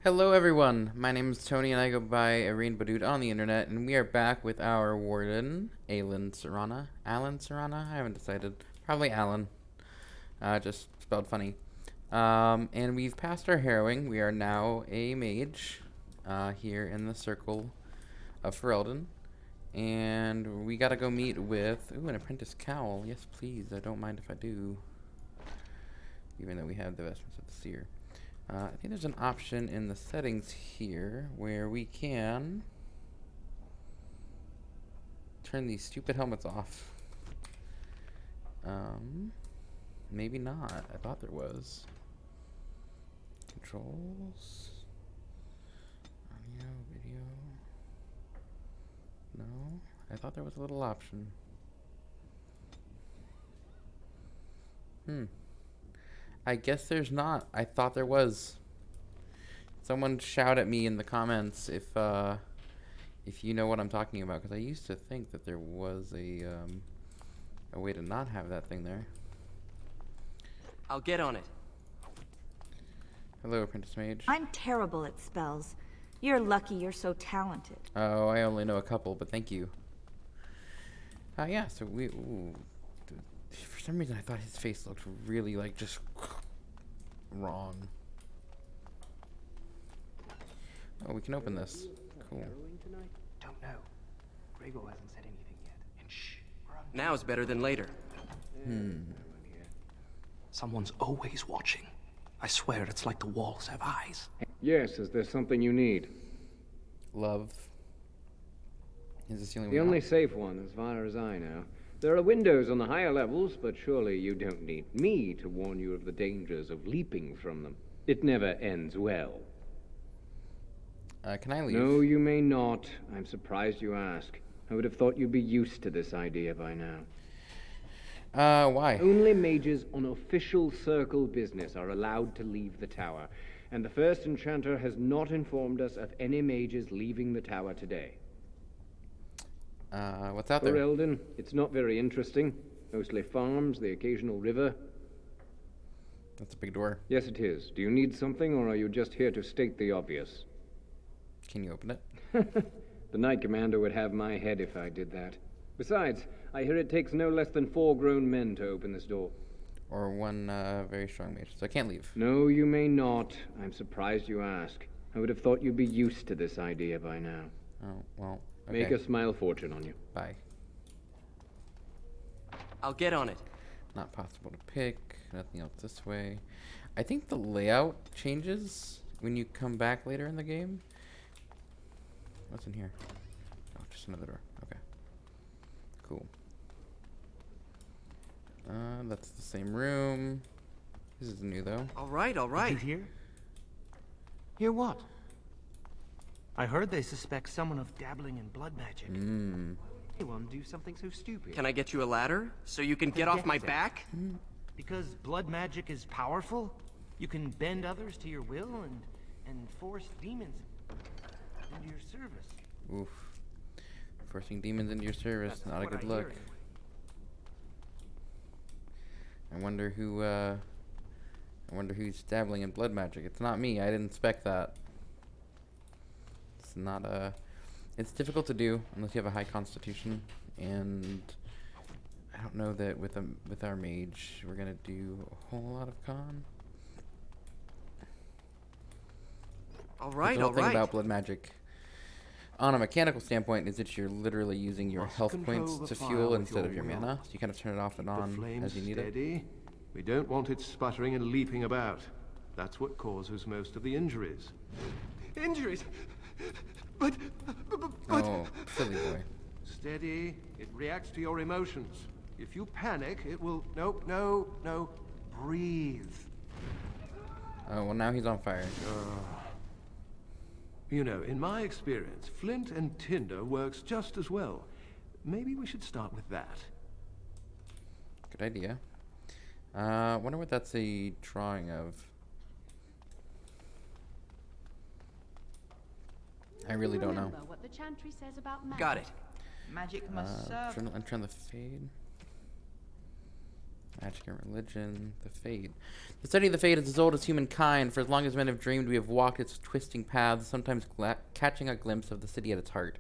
Hello everyone, my name is Tony and I go by a Rainbow Dude on the internet, and we are back with our warden, Alan Serrana. Alan Serrana? I haven't decided. Probably Alan. Just spelled funny. And we've passed our harrowing. We are now a mage here in the circle of Ferelden. And we gotta go meet with, ooh, an apprentice cowl. Yes, please. I don't mind if I do. Even though we have the vestments of the seer. I think there's an option in the settings here where we can turn these stupid helmets off. Maybe not. I thought there was. Controls. Audio, video. No, I thought there was a little option. I guess there's not. I thought there was. Someone shout at me in the comments if you know what I'm talking about, because I used to think that there was a way to not have that thing there. I'll get on it. Hello, apprentice mage. I'm terrible at spells. You're lucky you're so talented. Oh, I only know a couple, but thank you. Yeah, so we... Ooh, for some reason I thought his face looked really, like, just wrong. Oh, we can open this. Cool. Don't know. Gregor hasn't said anything yet. And shh. Now's better than later. Someone's always watching. I swear it's like the walls have eyes. Yes, is there something you need? Love. Is this the only The one? only safe one, as far as I know. There are windows on the higher levels, but surely you don't need me to warn you of the dangers of leaping from them. It never ends well. Can I leave? No, you may not. I'm surprised you ask. I would have thought you'd be used to this idea by now. Why? Only mages on official circle business are allowed to leave the tower, and the first enchanter has not informed us of any mages leaving the tower today. What's out For there? Eldon, it's not very interesting. Mostly farms, the occasional river. That's a big door. Yes, it is. Do you need something, or are you just here to state the obvious? Can you open it? The Knight Commander would have my head if I did that. Besides, I hear it takes no less than 4 grown men to open this door. Or one very strong mage, so I can't leave. No, you may not. I'm surprised you ask. I would have thought you'd be used to this idea by now. Oh, well, okay. Make a smile fortune on you. Bye. I'll get on it. Not possible to pick. Nothing else this way. I think the layout changes when you come back later in the game. What's in here? Oh, just another door. Okay. Cool. That's the same room. This is new, though. All right. You hear? Hear what? I heard they suspect someone of dabbling in blood magic. Anyone do something so stupid? Can I get you a ladder so you can get off my Forget it. back? Because blood magic is powerful, you can bend others to your will and force demons into your service. Oof. Forcing demons into your service. That's Not a what good I look. hear anyway. I wonder who's dabbling in blood magic. It's not me. I didn't spec that. It's not it's difficult to do unless you have a high constitution, and I don't know that with our mage we're gonna do a whole lot of con. All The right. whole thing about blood magic on a mechanical standpoint is that you're literally using your Must health control points the to fire fuel with instead your of your will. mana, so you kind of turn it off and The on flames as you need it. steady. We don't want it sputtering and leaping about. That's what causes most of the injuries. Injuries? But... Oh, silly boy. Steady. It reacts to your emotions. If you panic, it will... No. Breathe. Oh, well, now he's on fire. You know, in my experience, flint and tinder works just as well. Maybe we should start with that. Good idea. Wonder what that's a drawing of. I really don't know. Remember what the chantry says about magic. Got it. Magic must serve. I'm trying to fade. I Magic and religion. The Fade. The study of the Fade is as old as humankind. For as long as men have dreamed, we have walked its twisting paths, sometimes catching a glimpse of the city at its heart.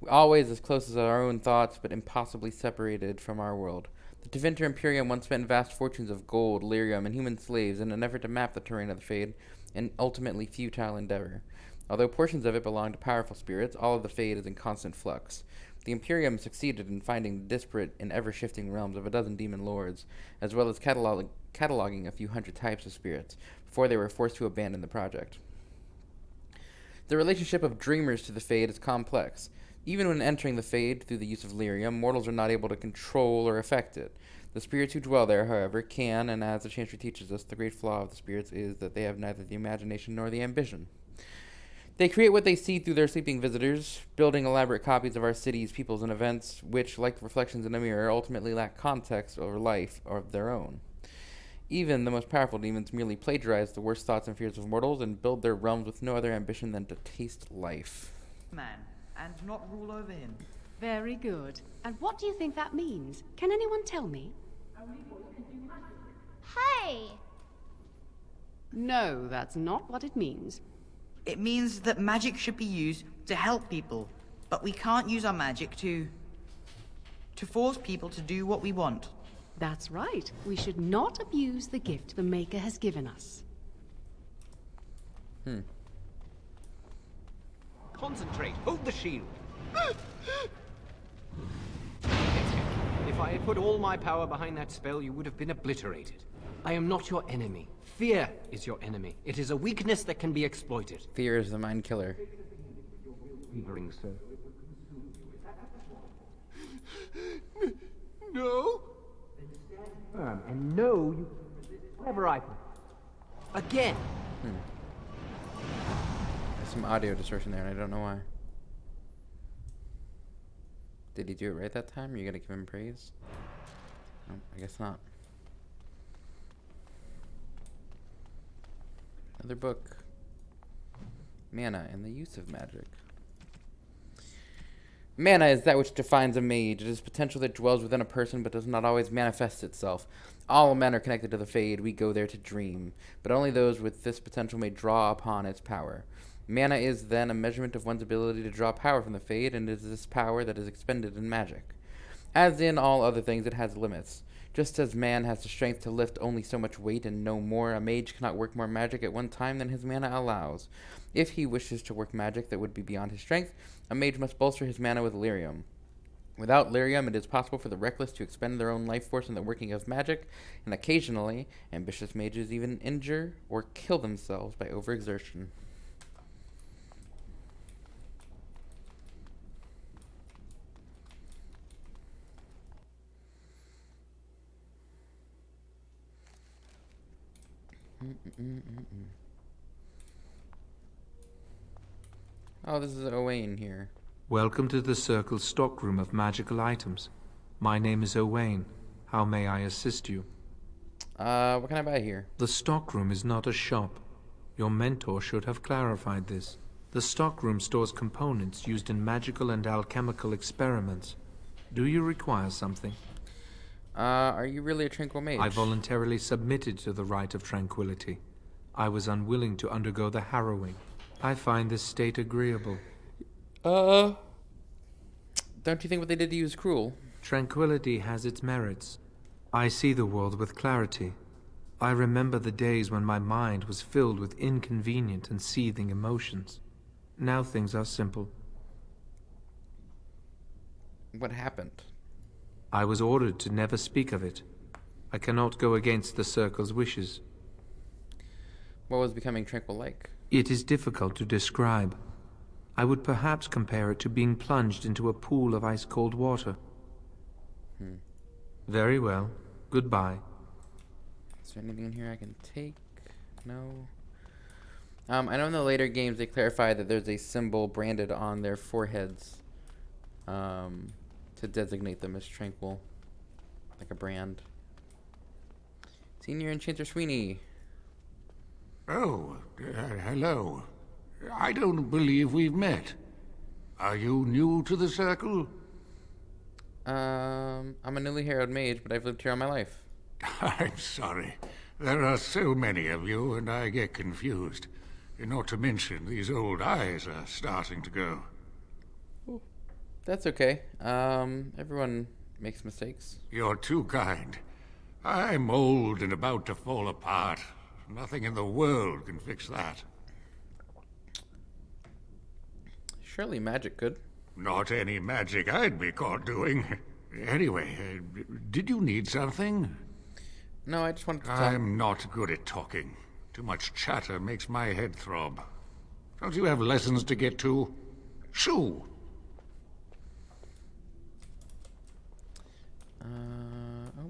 Always as close as our own thoughts, but impossibly separated from our world. The Tevinter Imperium once spent vast fortunes of gold, lyrium, and human slaves in an effort to map the terrain of the Fade, an ultimately futile endeavor. Although portions of it belong to powerful spirits, all of the Fade is in constant flux. The Imperium succeeded in finding the disparate and ever-shifting realms of a dozen demon lords, as well as cataloging a few hundred types of spirits, before they were forced to abandon the project. The relationship of dreamers to the Fade is complex. Even when entering the Fade through the use of lyrium, mortals are not able to control or affect it. The spirits who dwell there, however, can, and as the Chantry teaches us, the great flaw of the spirits is that they have neither the imagination nor the ambition. They create what they see through their sleeping visitors, building elaborate copies of our cities, peoples, and events, which, like reflections in a mirror, ultimately lack context or life of their own. Even the most powerful demons merely plagiarize the worst thoughts and fears of mortals and build their realms with no other ambition than to taste life. Man, and not rule over him. Very good. And what do you think that means? Can anyone tell me? Hey! No, that's not what it means. It means that magic should be used to help people, but we can't use our magic to force people to do what we want. That's right. We should not abuse the gift the Maker has given us. Concentrate. Hold the shield. If I had put all my power behind that spell, you would have been obliterated. I am not your enemy. Fear is your enemy. It is a weakness that can be exploited. Fear is the mind killer. Quivering, sir. No? Firm and know you whatever I put. Again. There's some audio distortion there, and I don't know why. Did he do it right that time? Are you gonna give him praise? No, I guess not. Another book. Mana and the use of magic. Mana is that which defines a mage. It is potential that dwells within a person but does not always manifest itself. All men are connected to the Fade. We go there to dream, but only those with this potential may draw upon its power. Mana is then a measurement of one's ability to draw power from the Fade, and it is this power that is expended in magic. As in all other things, it has limits. Just as man has the strength to lift only so much weight and no more, a mage cannot work more magic at one time than his mana allows. If he wishes to work magic that would be beyond his strength, a mage must bolster his mana with lyrium. Without lyrium, it is possible for the reckless to expend their own life force in the working of magic, and occasionally, ambitious mages even injure or kill themselves by overexertion. Oh, this is Owain here. Welcome to the Circle's stockroom of magical items. My name is Owain. How may I assist you? What can I buy here? The stockroom is not a shop. Your mentor should have clarified this. The stockroom stores components used in magical and alchemical experiments. Do you require something? Are you really a tranquil mage? I voluntarily submitted to the rite of tranquility. I was unwilling to undergo the harrowing. I find this state agreeable. Don't you think what they did to you is cruel? Tranquility has its merits. I see the world with clarity. I remember the days when my mind was filled with inconvenient and seething emotions. Now things are simple. What happened? I was ordered to never speak of it. I cannot go against the Circle's wishes. What was becoming tranquil like? It is difficult to describe. I would perhaps compare it to being plunged into a pool of ice-cold water. Very well. Goodbye. Is there anything in here I can take? No. I know in the later games they clarify that there's a symbol branded on their foreheads to designate them as tranquil. Like a brand. Senior Enchanter Sweeney. Oh, hello. I don't believe we've met. Are you new to the Circle? I'm a newly harrowed mage, but I've lived here all my life. I'm sorry. There are so many of you, and I get confused. Not to mention, these old eyes are starting to go. That's okay. Everyone makes mistakes. You're too kind. I'm old and about to fall apart. Nothing in the world can fix that. Surely magic could. Not any magic I'd be caught doing. Anyway, did you need something? No, I just wanted to talk. I'm not good at talking. Too much chatter makes my head throb. Don't you have lessons to get to? Shoo!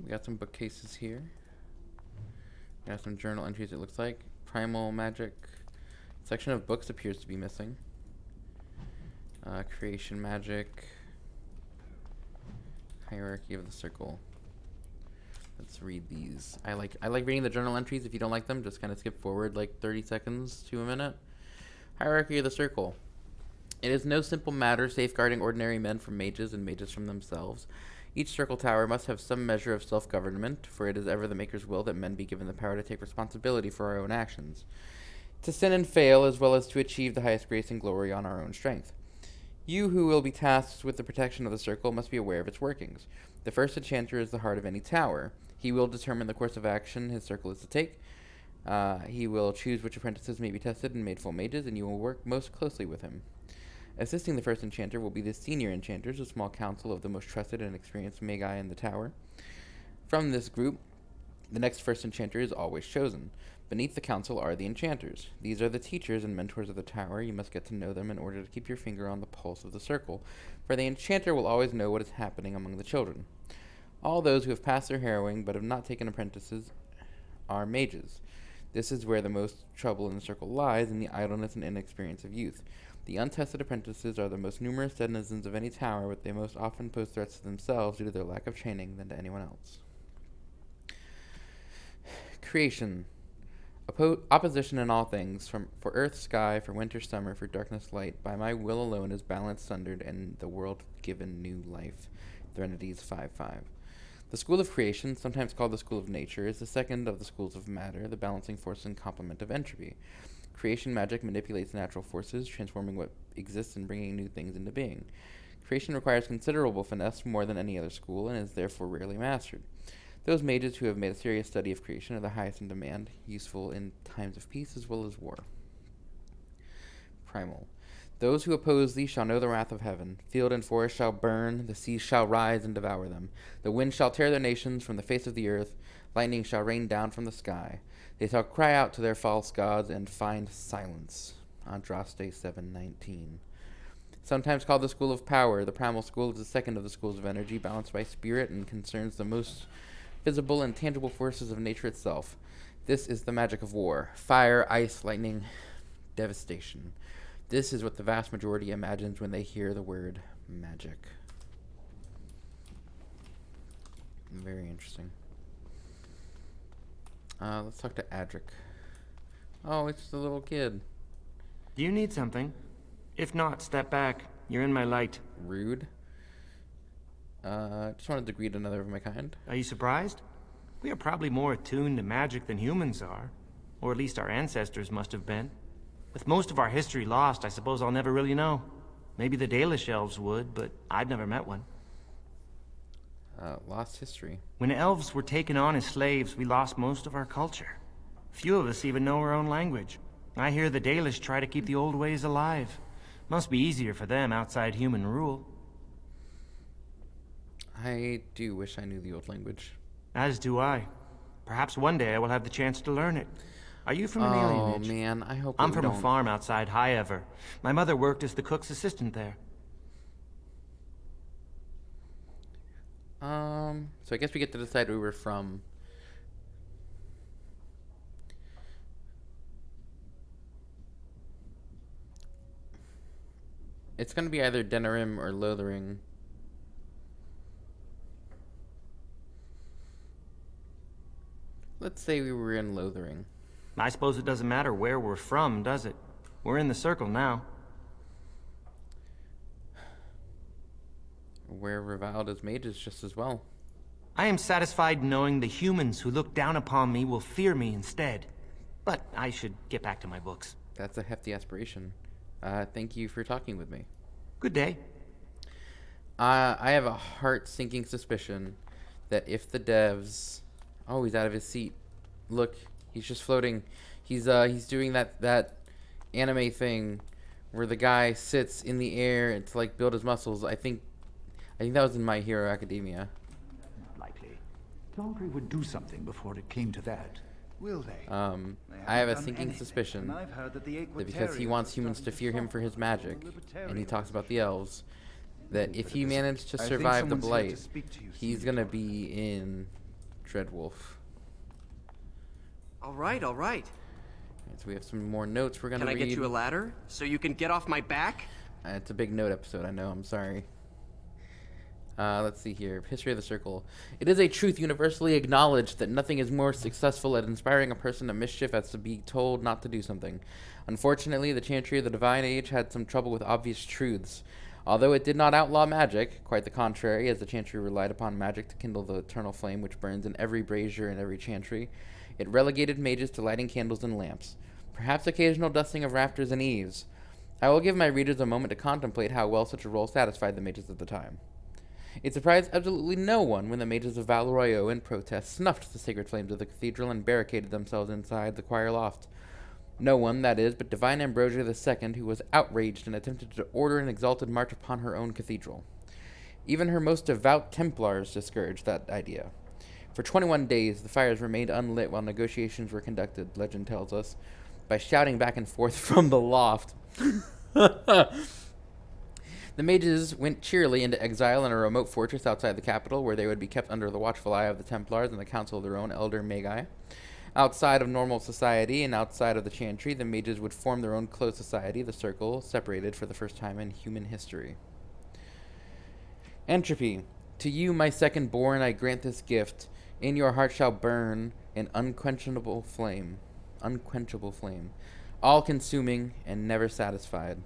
We got some bookcases here. We got some journal entries, it looks like. Primal magic. Section of books appears to be missing. Creation magic. Hierarchy of the circle. Let's read these. I like reading the journal entries. If you don't like them, just kind of skip forward like 30 seconds to a minute. Hierarchy of the circle. It is no simple matter safeguarding ordinary men from mages and mages from themselves. Each circle tower must have some measure of self-government, for it is ever the Maker's will that men be given the power to take responsibility for our own actions, to sin and fail, as well as to achieve the highest grace and glory on our own strength. You who will be tasked with the protection of the circle must be aware of its workings. The first enchanter is the heart of any tower. He will determine the course of action his circle is to take. He will choose which apprentices may be tested and made full mages, and you will work most closely with him. Assisting the first enchanter will be the senior enchanters, a small council of the most trusted and experienced magi in the tower. From this group, the next first enchanter is always chosen. Beneath the council are the enchanters. These are the teachers and mentors of the tower. You must get to know them in order to keep your finger on the pulse of the circle, for the enchanter will always know what is happening among the children. All those who have passed their harrowing but have not taken apprentices are mages. This is where the most trouble in the circle lies, in the idleness and inexperience of youth. The untested apprentices are the most numerous denizens of any tower, but they most often pose threats to themselves due to their lack of training than to anyone else. Creation. Opposition in all things, for earth, sky, for winter, summer, for darkness, light, by my will alone is balance sundered, and the world given new life. Threnodies 5:5. The school of creation, sometimes called the school of nature, is the second of the schools of matter, the balancing force and complement of entropy. Creation magic manipulates natural forces, transforming what exists and bringing new things into being. Creation requires considerable finesse more than any other school, and is therefore rarely mastered. Those mages who have made a serious study of creation are the highest in demand, useful in times of peace as well as war. Primal. Those who oppose thee shall know the wrath of heaven. Field and forest shall burn, the seas shall rise and devour them. The wind shall tear their nations from the face of the earth, lightning shall rain down from the sky. They shall cry out to their false gods and find silence. Andraste 7:19. Sometimes called the school of power, the primal school is the second of the schools of energy, balanced by spirit and concerns the most visible and tangible forces of nature itself. This is the magic of war. Fire, ice, lightning, devastation. This is what the vast majority imagines when they hear the word magic. Very interesting. Let's talk to Adric. Oh, it's the little kid. Do you need something? If not, step back. You're in my light. Rude. Just wanted to greet another of my kind. Are you surprised? We are probably more attuned to magic than humans are. Or at least our ancestors must have been. With most of our history lost, I suppose I'll never really know. Maybe the Dalish elves would, but I've never met one. Lost history. When elves were taken on as slaves, we lost most of our culture. Few of us even know our own language. I hear the Dalish try to keep the old ways alive. Must be easier for them outside human rule. I do wish I knew the old language. As do I. Perhaps one day I will have the chance to learn it. Are you from an alien age? Oh man, I hope I'm we from don't. a farm outside Highever. My mother worked as the cook's assistant there. So I guess we get to decide where we're from. It's gonna be either Denerim or Lothering. Let's say we were in Lothering. I suppose it doesn't matter where we're from, does it? We're in the circle now. We're reviled as mages just as well. I am satisfied knowing the humans who look down upon me will fear me instead. But I should get back to my books. That's a hefty aspiration. Thank you for talking with me. Good day. I have a heart-sinking suspicion that if the devs... Oh, he's out of his seat. Look, he's just floating. He's doing that anime thing where the guy sits in the air to like build his muscles. I think that was in My Hero Academia. Likely. Laundry would do something before it came to that. Will they? I have a sinking suspicion that because he wants humans to fear him for his magic, and he talks about the elves, that if he managed to survive the Blight, he's gonna be in Dreadwolf. All right, all right. So we have some more notes we're gonna read. Can I get you a ladder so you can get off my back? It's a big note episode, I know, I'm sorry. Let's see here. History of the Circle. It is a truth universally acknowledged that nothing is more successful at inspiring a person to mischief as to be told not to do something. Unfortunately, the Chantry of the Divine Age had some trouble with obvious truths. Although it did not outlaw magic, quite the contrary, as the Chantry relied upon magic to kindle the eternal flame which burns in every brazier and every chantry, it relegated mages to lighting candles and lamps, perhaps occasional dusting of rafters and eaves. I will give my readers a moment to contemplate how well such a role satisfied the mages of the time. It surprised absolutely no one when the mages of Valroyo, in protest, snuffed the sacred flames of the cathedral and barricaded themselves inside the choir loft. No one, that is, but divine Ambrosia II, who was outraged and attempted to order an exalted march upon her own cathedral. Even her most devout Templars discouraged that idea. For 21 days, the fires remained unlit while negotiations were conducted, legend tells us, by shouting back and forth from the loft. The mages went cheerily into exile in a remote fortress outside the capital, where they would be kept under the watchful eye of the Templars and the counsel of their own elder magi. Outside of normal society and outside of the Chantry, the mages would form their own closed society, the Circle, separated for the first time in human history. Entropy. To you, my second-born, I grant this gift. In your heart shall burn an unquenchable flame. Unquenchable flame. All-consuming and never satisfied.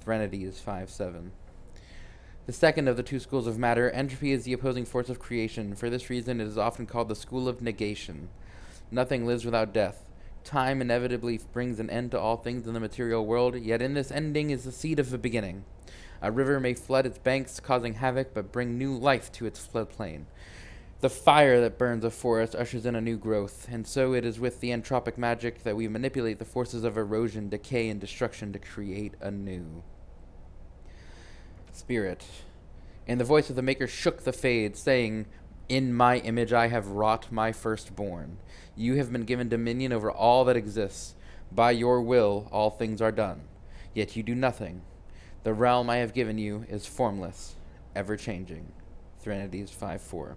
Threnodies 5:7. The second of the two schools of matter, entropy is the opposing force of creation. For this reason, it is often called the school of negation. Nothing lives without death. Time inevitably brings an end to all things in the material world, yet in this ending is the seed of a beginning. A river may flood its banks, causing havoc, but bring new life to its floodplain. The fire that burns a forest ushers in a new growth, and so it is with the entropic magic that we manipulate the forces of erosion, decay, and destruction to create anew. Spirit. And the voice of the Maker shook the Fade, saying, In my image I have wrought my firstborn. You have been given dominion over all that exists. By your will all things are done. Yet you do nothing. The realm I have given you is formless, ever-changing. Threnodies 5:4.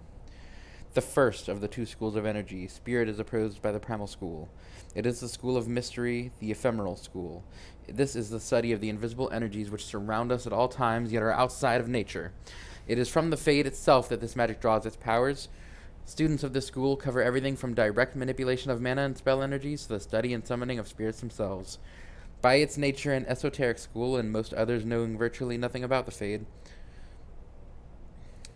The first of the two schools of energy, spirit is opposed by the primal school. It is the school of mystery, the ephemeral school. This is the study of the invisible energies which surround us at all times, yet are outside of nature. It is from the Fade itself that this magic draws its powers. Students of this school cover everything from direct manipulation of mana and spell energies to the study and summoning of spirits themselves. By its nature an esoteric school, and most others knowing virtually nothing about the Fade,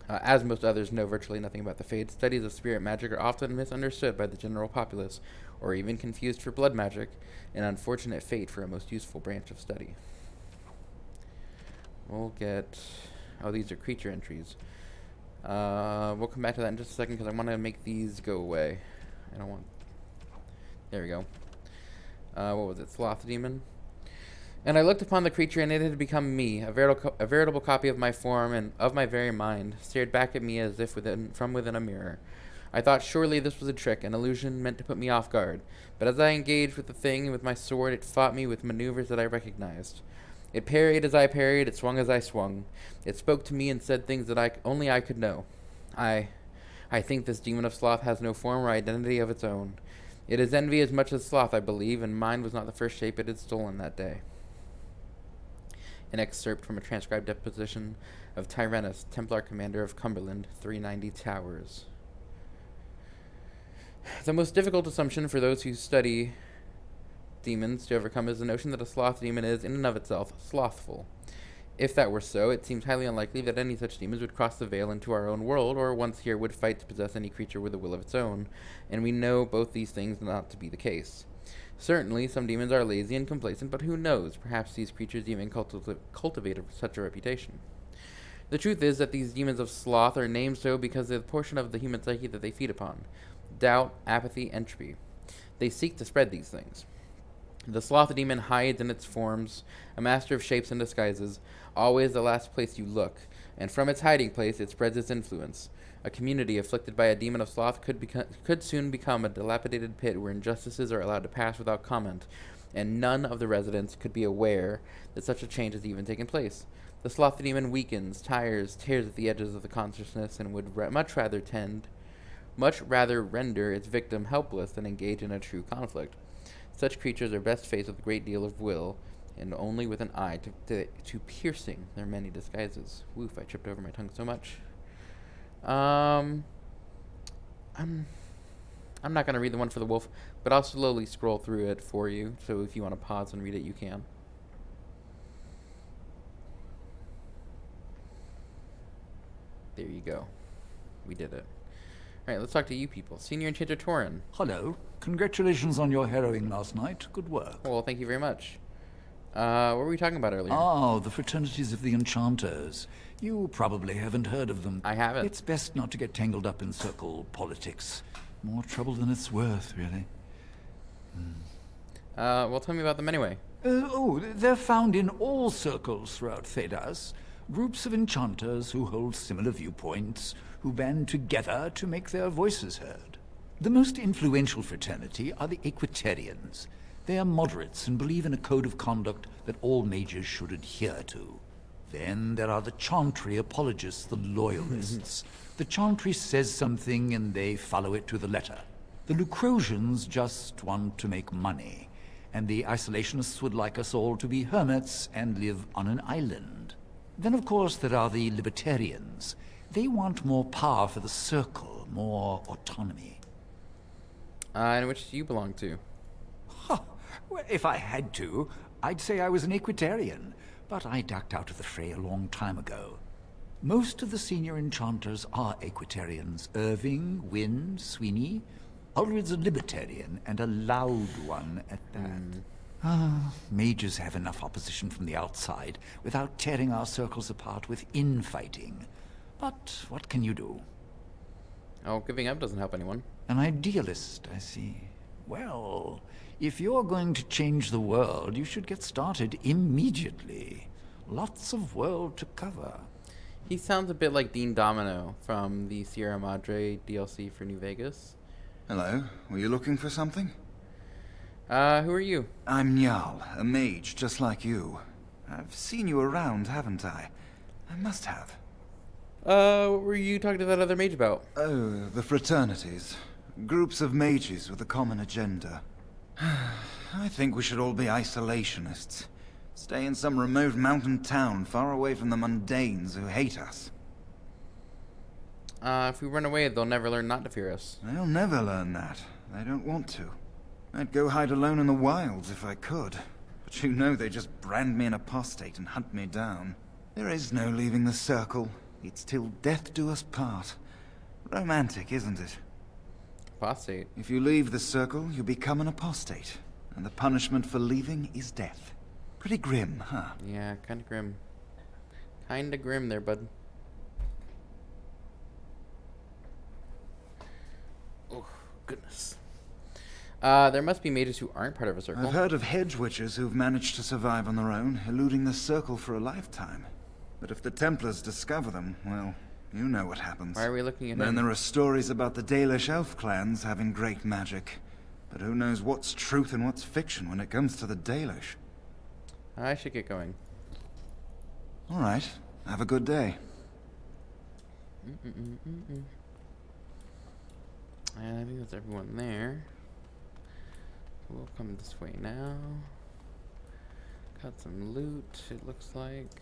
as most others know virtually nothing about the Fade, studies of spirit magic are often misunderstood by the general populace, or even confused for blood magic, an unfortunate fate for a most useful branch of study. We'll get... Oh, these are creature entries. We'll come back to that in just a second, because I want to make these go away. I don't want... There we go. What was it? Sloth Demon? And I looked upon the creature, and it had become me, a veritable copy of my form and of my very mind, stared back at me as if from within a mirror. I thought surely this was a trick, an illusion meant to put me off guard. But as I engaged with the thing and with my sword, it fought me with maneuvers that I recognized. It parried as I parried, it swung as I swung. It spoke to me and said things that only I could know. I think this demon of sloth has no form or identity of its own. It is envy as much as sloth, I believe, and mine was not the first shape it had stolen that day. An excerpt from a transcribed deposition of Tyrannus, Templar commander of Cumberland, 390 Towers. The most difficult assumption for those who study demons to overcome is the notion that a sloth demon is, in and of itself, slothful. If that were so, it seems highly unlikely that any such demons would cross the veil into our own world, or once here would fight to possess any creature with a will of its own, and we know both these things not to be the case. Certainly, some demons are lazy and complacent, but who knows? Perhaps these creatures even cultivate such a reputation. The truth is that these demons of sloth are named so because of the portion of the human psyche that they feed upon: doubt, apathy, entropy. They seek to spread these things. The sloth demon hides in its forms, a master of shapes and disguises, always the last place you look, and from its hiding place it spreads its influence. A community afflicted by a demon of sloth could soon become a dilapidated pit where injustices are allowed to pass without comment, and none of the residents could be aware that such a change has even taken place. The sloth demon weakens, tires, tears at the edges of the consciousness, and would much rather render its victim helpless than engage in a true conflict. Such creatures are best faced with a great deal of will, and only with an eye to piercing their many disguises. Woof, I tripped over my tongue so much. I'm not going to read the one for the wolf, but I'll slowly scroll through it for you, so if you want to pause and read it, you can. There you go. We did it. Alright, let's talk to you people. Senior Enchanter Torin. Hello. Congratulations on your harrowing last night. Good work. Well, thank you very much. What were we talking about earlier? Oh, the fraternities of the enchanters. You probably haven't heard of them. I haven't. It's best not to get tangled up in circle politics. More trouble than it's worth, really. Well, tell me about them anyway. They're found in all circles throughout Thedas. Groups of enchanters who hold similar viewpoints, who band together to make their voices heard. The most influential fraternity are the Equitarians. They are moderates and believe in a code of conduct that all mages should adhere to. Then there are the Chantry apologists, the loyalists. The Chantry says something and they follow it to the letter. The Lucrosians just want to make money, and the Isolationists would like us all to be hermits and live on an island. Then, of course, there are the Libertarians. They want more power for the Circle, more autonomy. And which do you belong to? Well, if I had to, I'd say I was an Equitarian, but I ducked out of the fray a long time ago. Most of the senior enchanters are Equitarians. Irving, Wynne, Sweeney. Ulrid's a Libertarian, and a loud one at that. Mages have enough opposition from the outside without tearing our circles apart with infighting. But what can you do? Oh, giving up doesn't help anyone. An idealist, I see. Well, if you're going to change the world, you should get started immediately. Lots of world to cover. He sounds a bit like Dean Domino from the Sierra Madre DLC for New Vegas. Hello, were you looking for something? Who are you? I'm Njal, a mage just like you. I've seen you around, haven't I? I must have. What were you talking to that other mage about? Oh, the fraternities. Groups of mages with a common agenda. I think we should all be isolationists. Stay in some remote mountain town far away from the mundanes who hate us. If we run away, they'll never learn not to fear us. They'll never learn that. They don't want to. I'd go hide alone in the wilds if I could. But you know they just brand me an apostate and hunt me down. There is no leaving the circle. It's till death do us part. Romantic, isn't it? Apostate? If you leave the circle, you become an apostate. And the punishment for leaving is death. Pretty grim, huh? Yeah, kinda grim. Kinda grim there, bud. Oh, goodness. There must be mages who aren't part of a circle. I've heard of hedge witches who've managed to survive on their own, eluding the circle for a lifetime. But if the Templars discover them, well, you know what happens. Why are we looking at Then him? there are stories about the Dalish elf clans having great magic. But who knows what's truth and what's fiction when it comes to the Dalish? I should get going. All right. Have a good day. And I think that's everyone there. We'll come this way now. Got some loot, it looks like.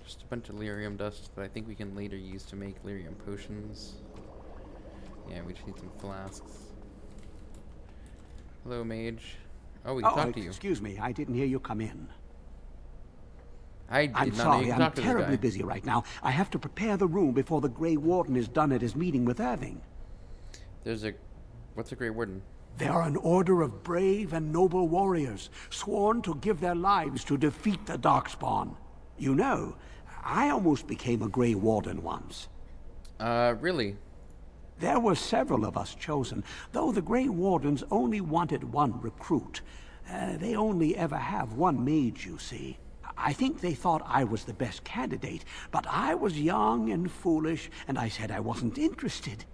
Just a bunch of lyrium dust that I think we can later use to make lyrium potions. Yeah, we just need some flasks. Hello, mage. Oh, we can talk to you. Excuse me, I didn't hear you come in. I I'm did not know you sorry, could I'm talk to this terribly guy. busy right now. I have to prepare the room before the Grey Warden is done at his meeting with Irving. What's a Grey Warden? They are an order of brave and noble warriors, sworn to give their lives to defeat the Darkspawn. You know, I almost became a Grey Warden once. Really? There were several of us chosen, though the Grey Wardens only wanted one recruit. They only ever have one mage, you see. I think they thought I was the best candidate, but I was young and foolish, and I said I wasn't interested.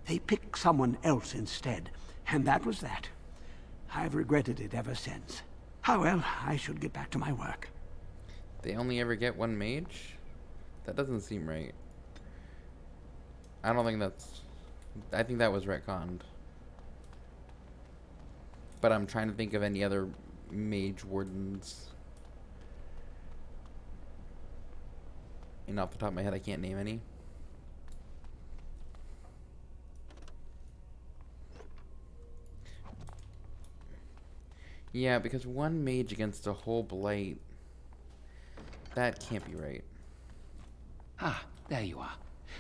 They picked someone else instead, and that was that. I've regretted it ever since. Ah well, I should get back to my work. They only ever get one mage? That doesn't seem right. I don't think that's... I think that was retconned. But I'm trying to think of any other mage wardens. And off the top of my head, I can't name any. Yeah, because one mage against a whole blight, that can't be right. Ah, there you are.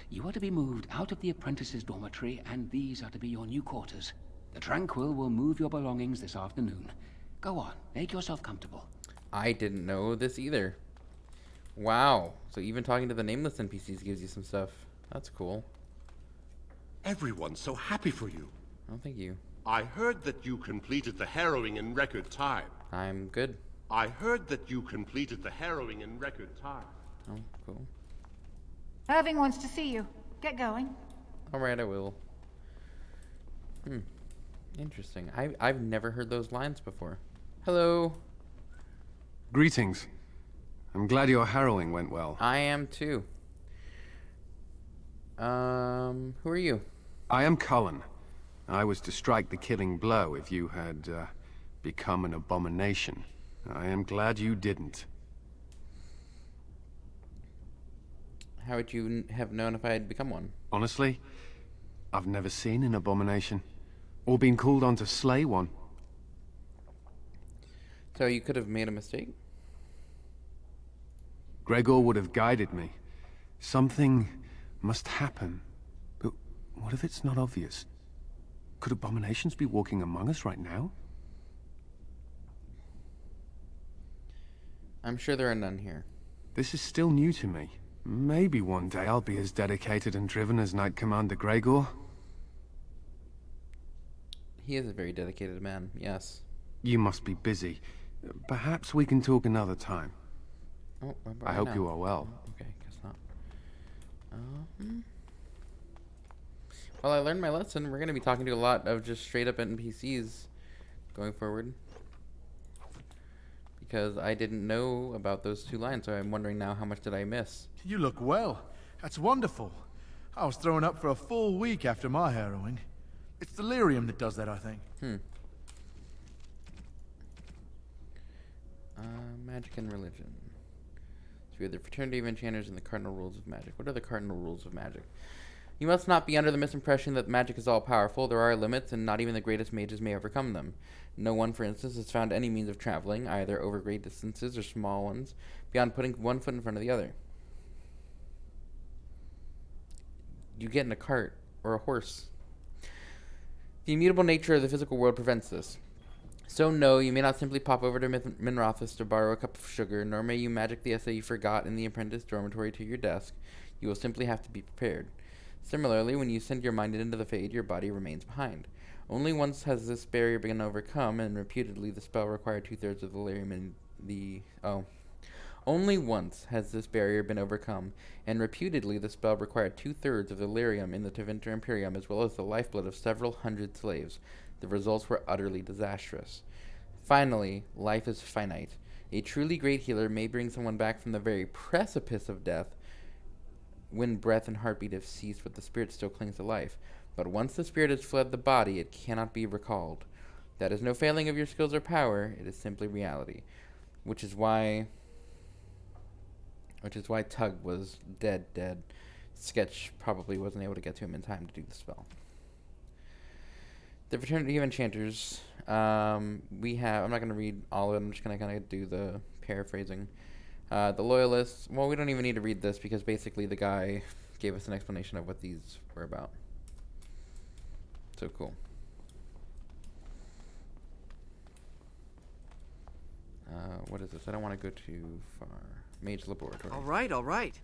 You are to be moved out of the apprentices' dormitory, and these are to be your new quarters. The Tranquil will move your belongings this afternoon. Go on, make yourself comfortable. I didn't know this either. Wow. So even talking to the nameless NPCs gives you some stuff. That's cool. Everyone's so happy for you. Oh, thank you. I heard that you completed the harrowing in record time. I'm good. I heard that you completed the harrowing in record time. Oh, cool. Irving wants to see you. Get going. Alright, I will. Interesting. I've never heard those lines before. Hello. Greetings. I'm glad your harrowing went well. I am too. Who are you? I am Cullen. I was to strike the killing blow if you had become an abomination. I am glad you didn't. How would you have known if I had become one? Honestly, I've never seen an abomination, or been called on to slay one. So you could have made a mistake? Gregor would have guided me. Something must happen. But what if it's not obvious? Could abominations be walking among us right now? I'm sure there are none here. This is still new to me. Maybe one day I'll be as dedicated and driven as Knight Commander Gregor. He is a very dedicated man, yes. You must be busy. Perhaps we can talk another time. Oh, I hope you are well. Okay, guess not. Well, I learned my lesson. We're going to be talking to a lot of just straight up NPCs going forward. Because I didn't know about those two lines, so I'm wondering now how much did I miss? You look well. That's wonderful. I was thrown up for a full week after my harrowing. It's delirium that does that, I think. Magic and religion. So we have the Fraternity of Enchanters and the Cardinal Rules of Magic. What are the Cardinal Rules of Magic? You must not be under the misimpression that magic is all-powerful. There are limits, and not even the greatest mages may overcome them. No one, for instance, has found any means of traveling, either over great distances or small ones, beyond putting one foot in front of the other. You get in a cart or a horse. The immutable nature of the physical world prevents this. So no, you may not simply pop over to Minrothis to borrow a cup of sugar, nor may you magic the essay you forgot in the apprentice dormitory to your desk. You will simply have to be prepared. Similarly, when you send your mind into the Fade, your body remains behind. Only once has this barrier been overcome, and reputedly the spell required 2/3 of the delirium in the... Only once has this barrier been overcome, and reputedly the spell required 2/3 of the delirium in the Tevinter Imperium, as well as the lifeblood of several hundred slaves. The results were utterly disastrous. Finally, life is finite. A truly great healer may bring someone back from the very precipice of death when breath and heartbeat have ceased, but the spirit still clings to life. But once the spirit has fled the body, it cannot be recalled. That is no failing of your skills or power, it is simply reality. Which is why Tug was dead. Sketch probably wasn't able to get to him in time to do the spell. The Fraternity of Enchanters, we have, I'm not going to read all of it, I'm just going to kind of do the paraphrasing. The Loyalists, well, we don't even need to read this because basically the guy gave us an explanation of what these were about. So cool. What is this? I don't want to go too far. Mage Laboratory. All right, all right.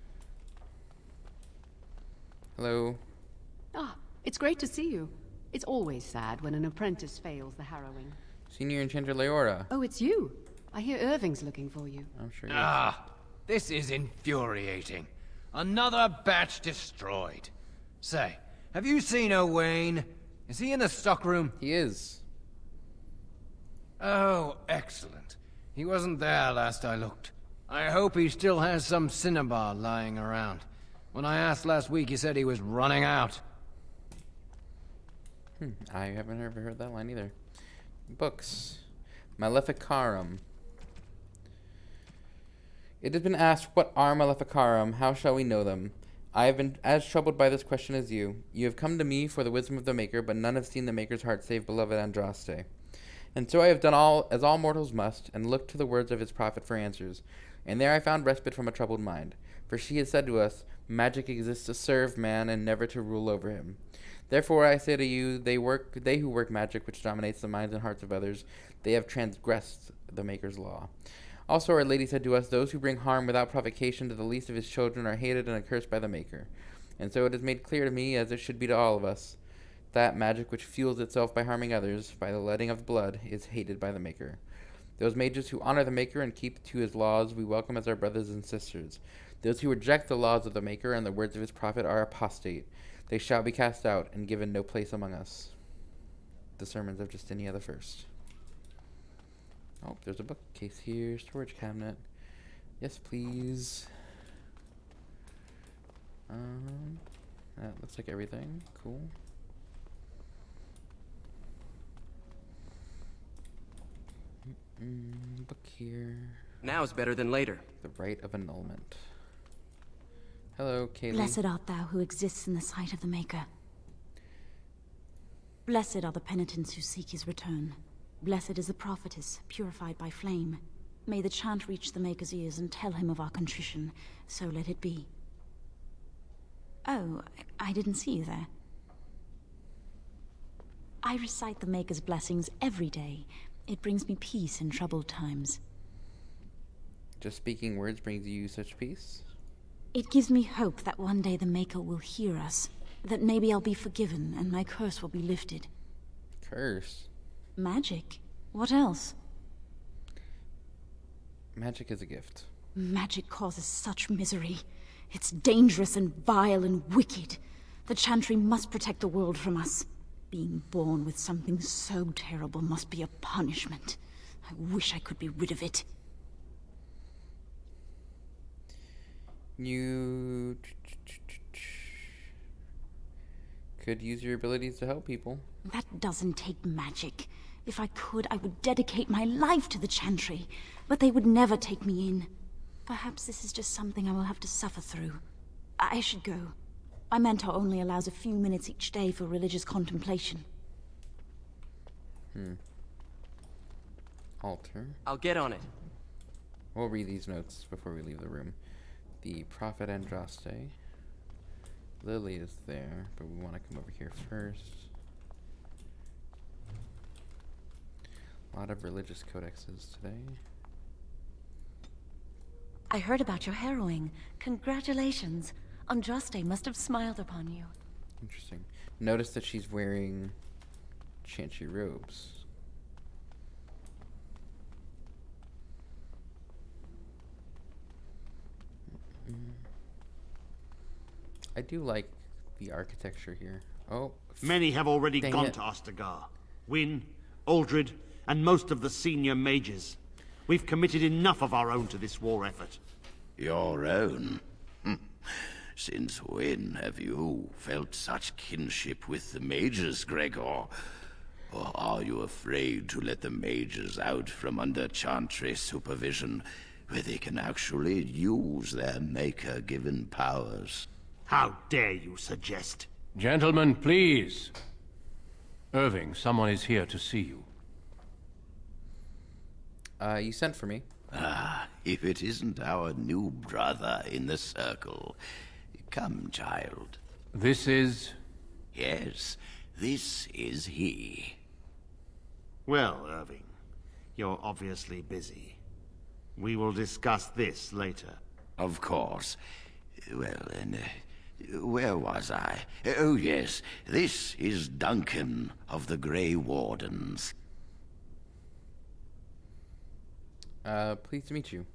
Hello. Ah, it's great to see you. It's always sad when an apprentice fails the harrowing. Senior Enchanter Leora. Oh, it's you. I hear Irving's looking for you. I'm sure This is infuriating. Another batch destroyed. Say, have you seen Owain? Is he in the stockroom? He is. Oh, excellent. He wasn't there last I looked. I hope he still has some cinnabar lying around. When I asked last week, he said he was running out. I haven't ever heard that line either. Books. Maleficarum. It has been asked, what are Maleficarum? How shall we know them? I have been as troubled by this question as you. You have come to me for the wisdom of the Maker, but none have seen the Maker's heart save beloved Andraste. And so I have done all as all mortals must, and looked to the words of his prophet for answers. And there I found respite from a troubled mind. For she has said to us, magic exists to serve man and never to rule over him. Therefore I say to you, they who work magic which dominates the minds and hearts of others, they have transgressed the Maker's law. Also our Lady said to us, those who bring harm without provocation to the least of his children are hated and accursed by the Maker. And so it is made clear to me, as it should be to all of us, that magic which fuels itself by harming others, by the letting of blood, is hated by the Maker. Those mages who honor the Maker and keep to his laws we welcome as our brothers and sisters. Those who reject the laws of the Maker and the words of his prophet are apostate. They shall be cast out and given no place among us. The Sermons of Justinia the First. Oh, there's a bookcase here, storage cabinet. Yes, please. That looks like everything. Cool. Book here. Now's better than later. The Rite of Annulment. Hello, Kaylee. Blessed art thou who exists in the sight of the Maker. Blessed are the penitents who seek his return. Blessed is the prophetess, purified by flame. May the chant reach the Maker's ears and tell him of our contrition. So let it be. Oh, I didn't see you there. I recite the Maker's blessings every day. It brings me peace in troubled times. Just speaking words brings you such peace? It gives me hope that one day the Maker will hear us. That maybe I'll be forgiven and my curse will be lifted. Curse? Magic? What else? Magic is a gift. Magic causes such misery. It's dangerous and vile and wicked. The Chantry must protect the world from us. Being born with something so terrible must be a punishment. I wish I could be rid of it. You could use your abilities to help people. That doesn't take magic. If I could, I would dedicate my life to the Chantry, but they would never take me in. Perhaps this is just something I will have to suffer through. I should go. My mentor only allows a few minutes each day for religious contemplation. Altar. I'll get on it. We'll read these notes before we leave the room. The Prophet Andraste. Lily is there, but we want to come over here first. A lot of religious codexes today. I heard about your harrowing. Congratulations. Andraste must have smiled upon you. Interesting. Notice that she's wearing chantry robes. I do like the architecture here. Oh. Many have already Dang gone it. to Ostagar. Wynne, Aldred, and most of the senior mages. We've committed enough of our own to this war effort. Your own? Since when have you felt such kinship with the mages, Gregor? Or are you afraid to let the mages out from under Chantry supervision, where they can actually use their Maker-given powers? How dare you suggest? Gentlemen, please. Irving, someone is here to see you. You sent for me. Ah, if it isn't our new brother in the circle. Come, child. This is... Yes, this is he. Well, Irving, you're obviously busy. We will discuss this later. Of course. Well, and where was I? Oh, yes, this is Duncan of the Grey Wardens. Pleased to meet you.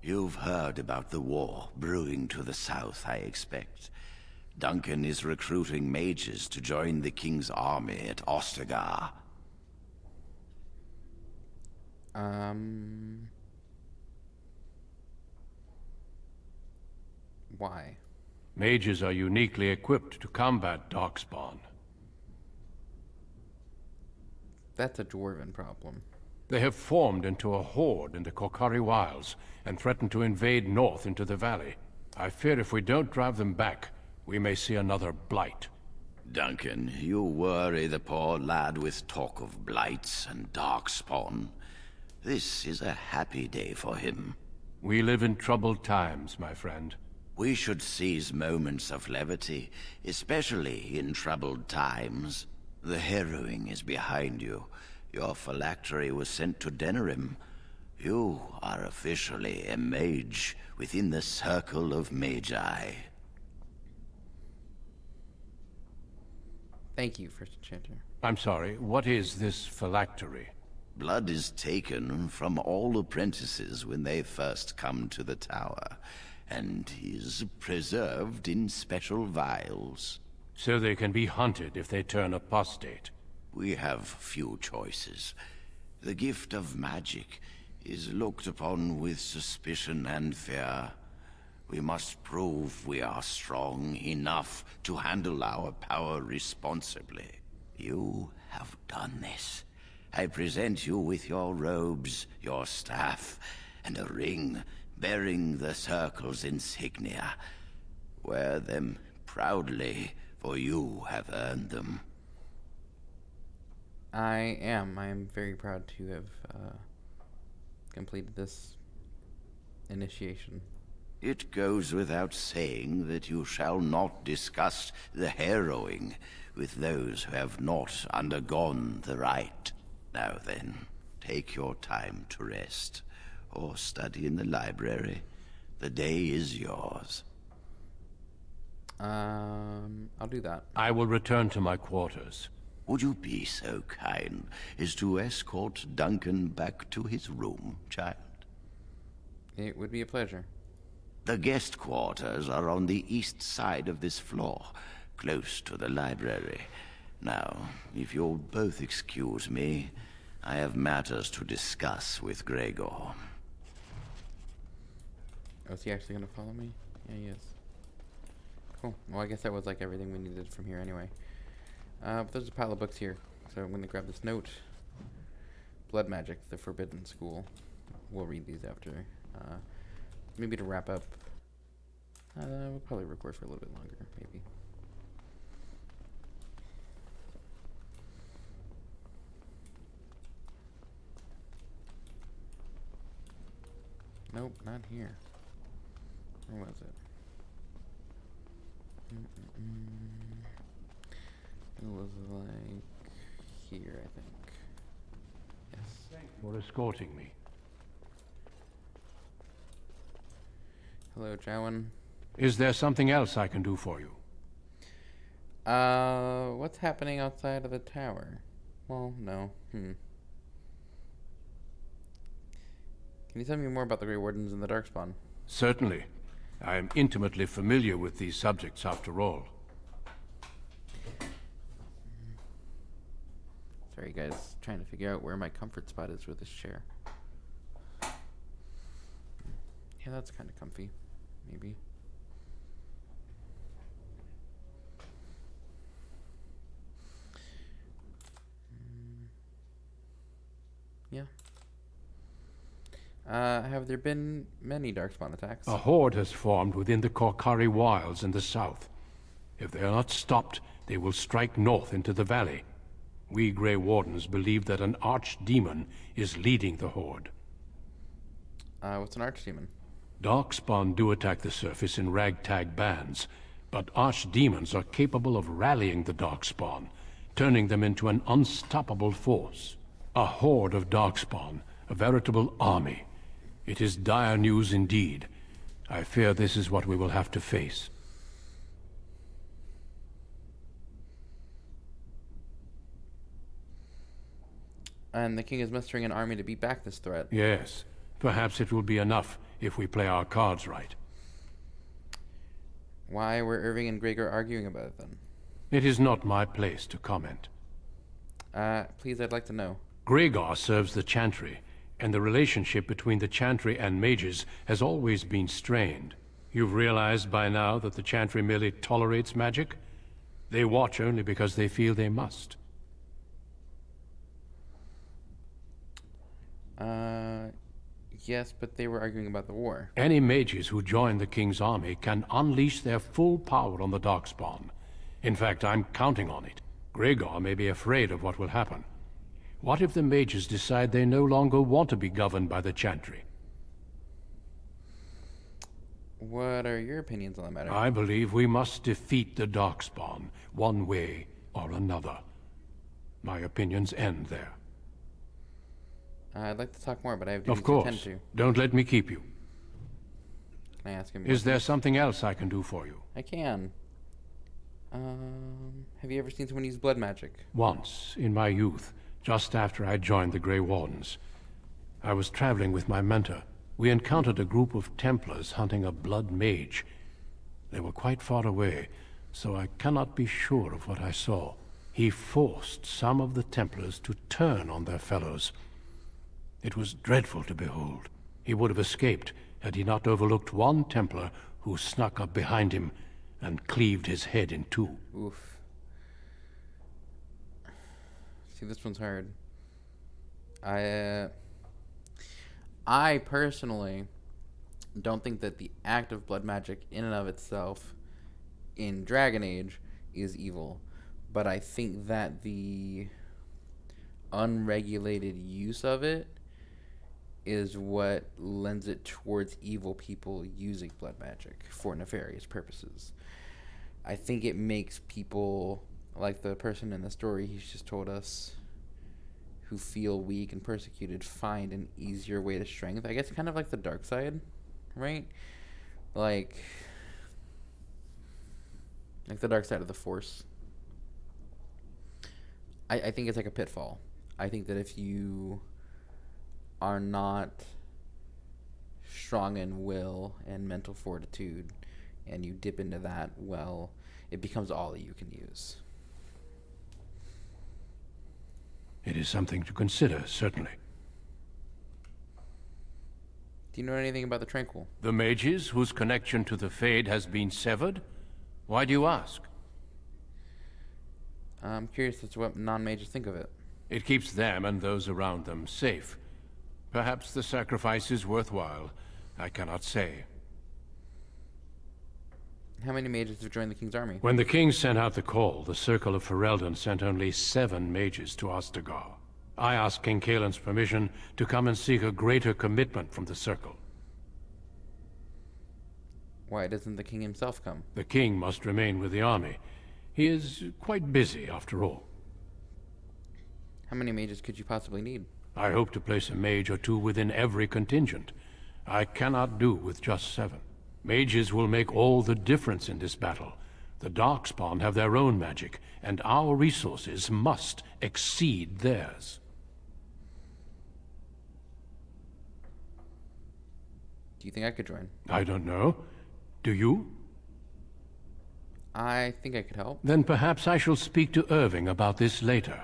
You've heard about the war brewing to the south, I expect. Duncan is recruiting mages to join the King's army at Ostagar. Why? Mages are uniquely equipped to combat Darkspawn. That's a dwarven problem. They have formed into a horde in the Korkari Wilds and threaten to invade north into the valley. I fear if we don't drive them back, we may see another blight. Duncan, you worry the poor lad with talk of blights and Darkspawn. This is a happy day for him. We live in troubled times, my friend. We should seize moments of levity, especially in troubled times. The harrowing is behind you. Your phylactery was sent to Denerim. You are officially a mage within the circle of magi. Thank you, First Enchanter. I'm sorry, what is this phylactery? Blood is taken from all apprentices when they first come to the tower, and is preserved in special vials. So they can be hunted if they turn apostate. We have few choices. The gift of magic is looked upon with suspicion and fear. We must prove we are strong enough to handle our power responsibly. You have done this. I present you with your robes, your staff, and a ring bearing the Circle's insignia. Wear them proudly, for you have earned them. I am very proud to have completed this initiation. It goes without saying that you shall not discuss the harrowing with those who have not undergone the rite. Now then, take your time to rest, or study in the library. The day is yours. I'll do that. I will return to my quarters. Would you be so kind as to escort Duncan back to his room, child? It would be a pleasure. The guest quarters are on the east side of this floor, close to the library. Now, if you'll both excuse me, I have matters to discuss with Gregor. Oh, is he actually gonna follow me? Yeah, he is. Cool. Well, I guess that was like everything we needed from here anyway. But there's a pile of books here, so I'm gonna grab this note. Blood Magic, the Forbidden School. We'll read these after. Maybe to wrap up. We'll probably record for a little bit longer, maybe. Nope, not here. Where was it? It was like here, I think. Yes. Thank you for escorting me. Hello, Jowan. Is there something else I can do for you? What's happening outside of the tower? Well, no. Can you tell me more about the Grey Wardens and the Darkspawn? Certainly. I am intimately familiar with these subjects, after all. Sorry, guys. Trying to figure out where my comfort spot is with this chair. Yeah, that's kind of comfy. Maybe. Yeah. Have there been many Darkspawn attacks? A horde has formed within the Korkari Wilds in the south. If they are not stopped, they will strike north into the valley. We Grey Wardens believe that an archdemon is leading the horde. What's an archdemon? Darkspawn do attack the surface in ragtag bands, but archdemons are capable of rallying the Darkspawn, turning them into an unstoppable force. A horde of Darkspawn, a veritable army. It is dire news indeed. I fear this is what we will have to face. And the king is mustering an army to beat back this threat. Yes. Perhaps it will be enough if we play our cards right. Why were Irving and Gregor arguing about it then? It is not my place to comment. Please, I'd like to know. Gregor serves the Chantry, and the relationship between the Chantry and mages has always been strained. You've realized by now that the Chantry merely tolerates magic? They watch only because they feel they must. Yes, but they were arguing about the war. Any mages who join the King's army can unleash their full power on the Darkspawn. In fact, I'm counting on it. Gregor may be afraid of what will happen. What if the mages decide they no longer want to be governed by the Chantry? What are your opinions on the matter? I believe we must defeat the Darkspawn, one way or another. My opinions end there. I'd like to talk more, but I have duties Of to attend course. to. Don't let me keep you. Can I ask him? Is there something else I can do for you? I can. Have you ever seen someone use blood magic? Once, in my youth, just after I joined the Grey Wardens. I was traveling with my mentor. We encountered a group of Templars hunting a blood mage. They were quite far away, so I cannot be sure of what I saw. He forced some of the Templars to turn on their fellows. It was dreadful to behold. He would have escaped had he not overlooked one Templar who snuck up behind him and cleaved his head in two. Oof. See, this one's hard. I personally don't think that the act of blood magic in and of itself in Dragon Age is evil, but I think that the unregulated use of it is what lends it towards evil people using blood magic for nefarious purposes. I think it makes people, like the person in the story he's just told us, who feel weak and persecuted, find an easier way to strength. I guess kind of like the dark side, right? Like the dark side of the Force. I think it's like a pitfall. I think that if you are not strong in will and mental fortitude and you dip into that, well, it becomes all that you can use. It is something to consider, certainly. Do you know anything about the Tranquil? The mages whose connection to the Fade has been severed? Why do you ask? I'm curious as to what non-mages think of it. It keeps them and those around them safe. Perhaps the sacrifice is worthwhile. I cannot say. How many mages have joined the King's army? When the King sent out the call, the Circle of Ferelden sent only 7 mages to Ostagar. I asked King Kaelin's permission to come and seek a greater commitment from the Circle. Why doesn't the King himself come? The King must remain with the army. He is quite busy, after all. How many mages could you possibly need? I hope to place a mage or 2 within every contingent. I cannot do with just 7. Mages will make all the difference in this battle. The Darkspawn have their own magic, and our resources must exceed theirs. Do you think I could join? I don't know. Do you? I think I could help. Then perhaps I shall speak to Irving about this later.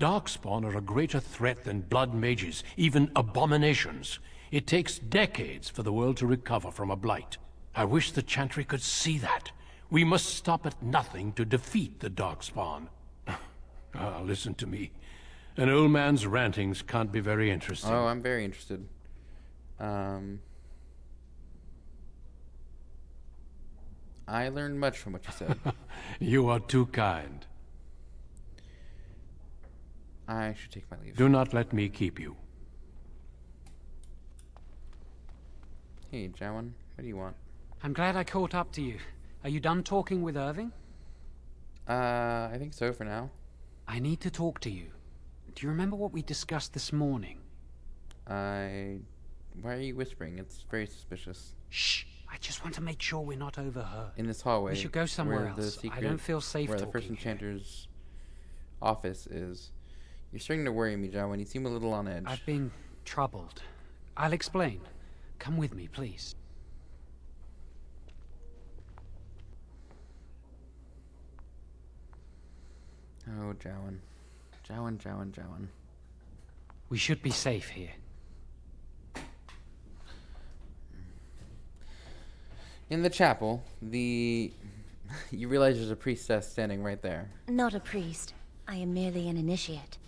Darkspawn are a greater threat than blood mages, even abominations. It takes decades for the world to recover from a blight. I wish the Chantry could see that. We must stop at nothing to defeat the Darkspawn. Listen to me. An old man's rantings can't be very interesting. Oh, I'm very interested. I learned much from what you said. You are too kind. I should take my leave. Do not let me keep you. Hey, Jowan. What do you want? I'm glad I caught up to you. Are you done talking with Irving? I think so for now. I need to talk to you. Do you remember what we discussed this morning? Why are you whispering? It's very suspicious. Shh! I just want to make sure we're not overheard. In this hallway. We should go somewhere where the else. secret, I don't feel safe where the talking first enchanter's office is. You're starting to worry me, Jowan. You seem a little on edge. I've been troubled. I'll explain. Come with me, please. Oh, Jowan. Jowan. We should be safe here. In the chapel, you realize there's a priestess standing right there. Not a priest. I am merely an initiate.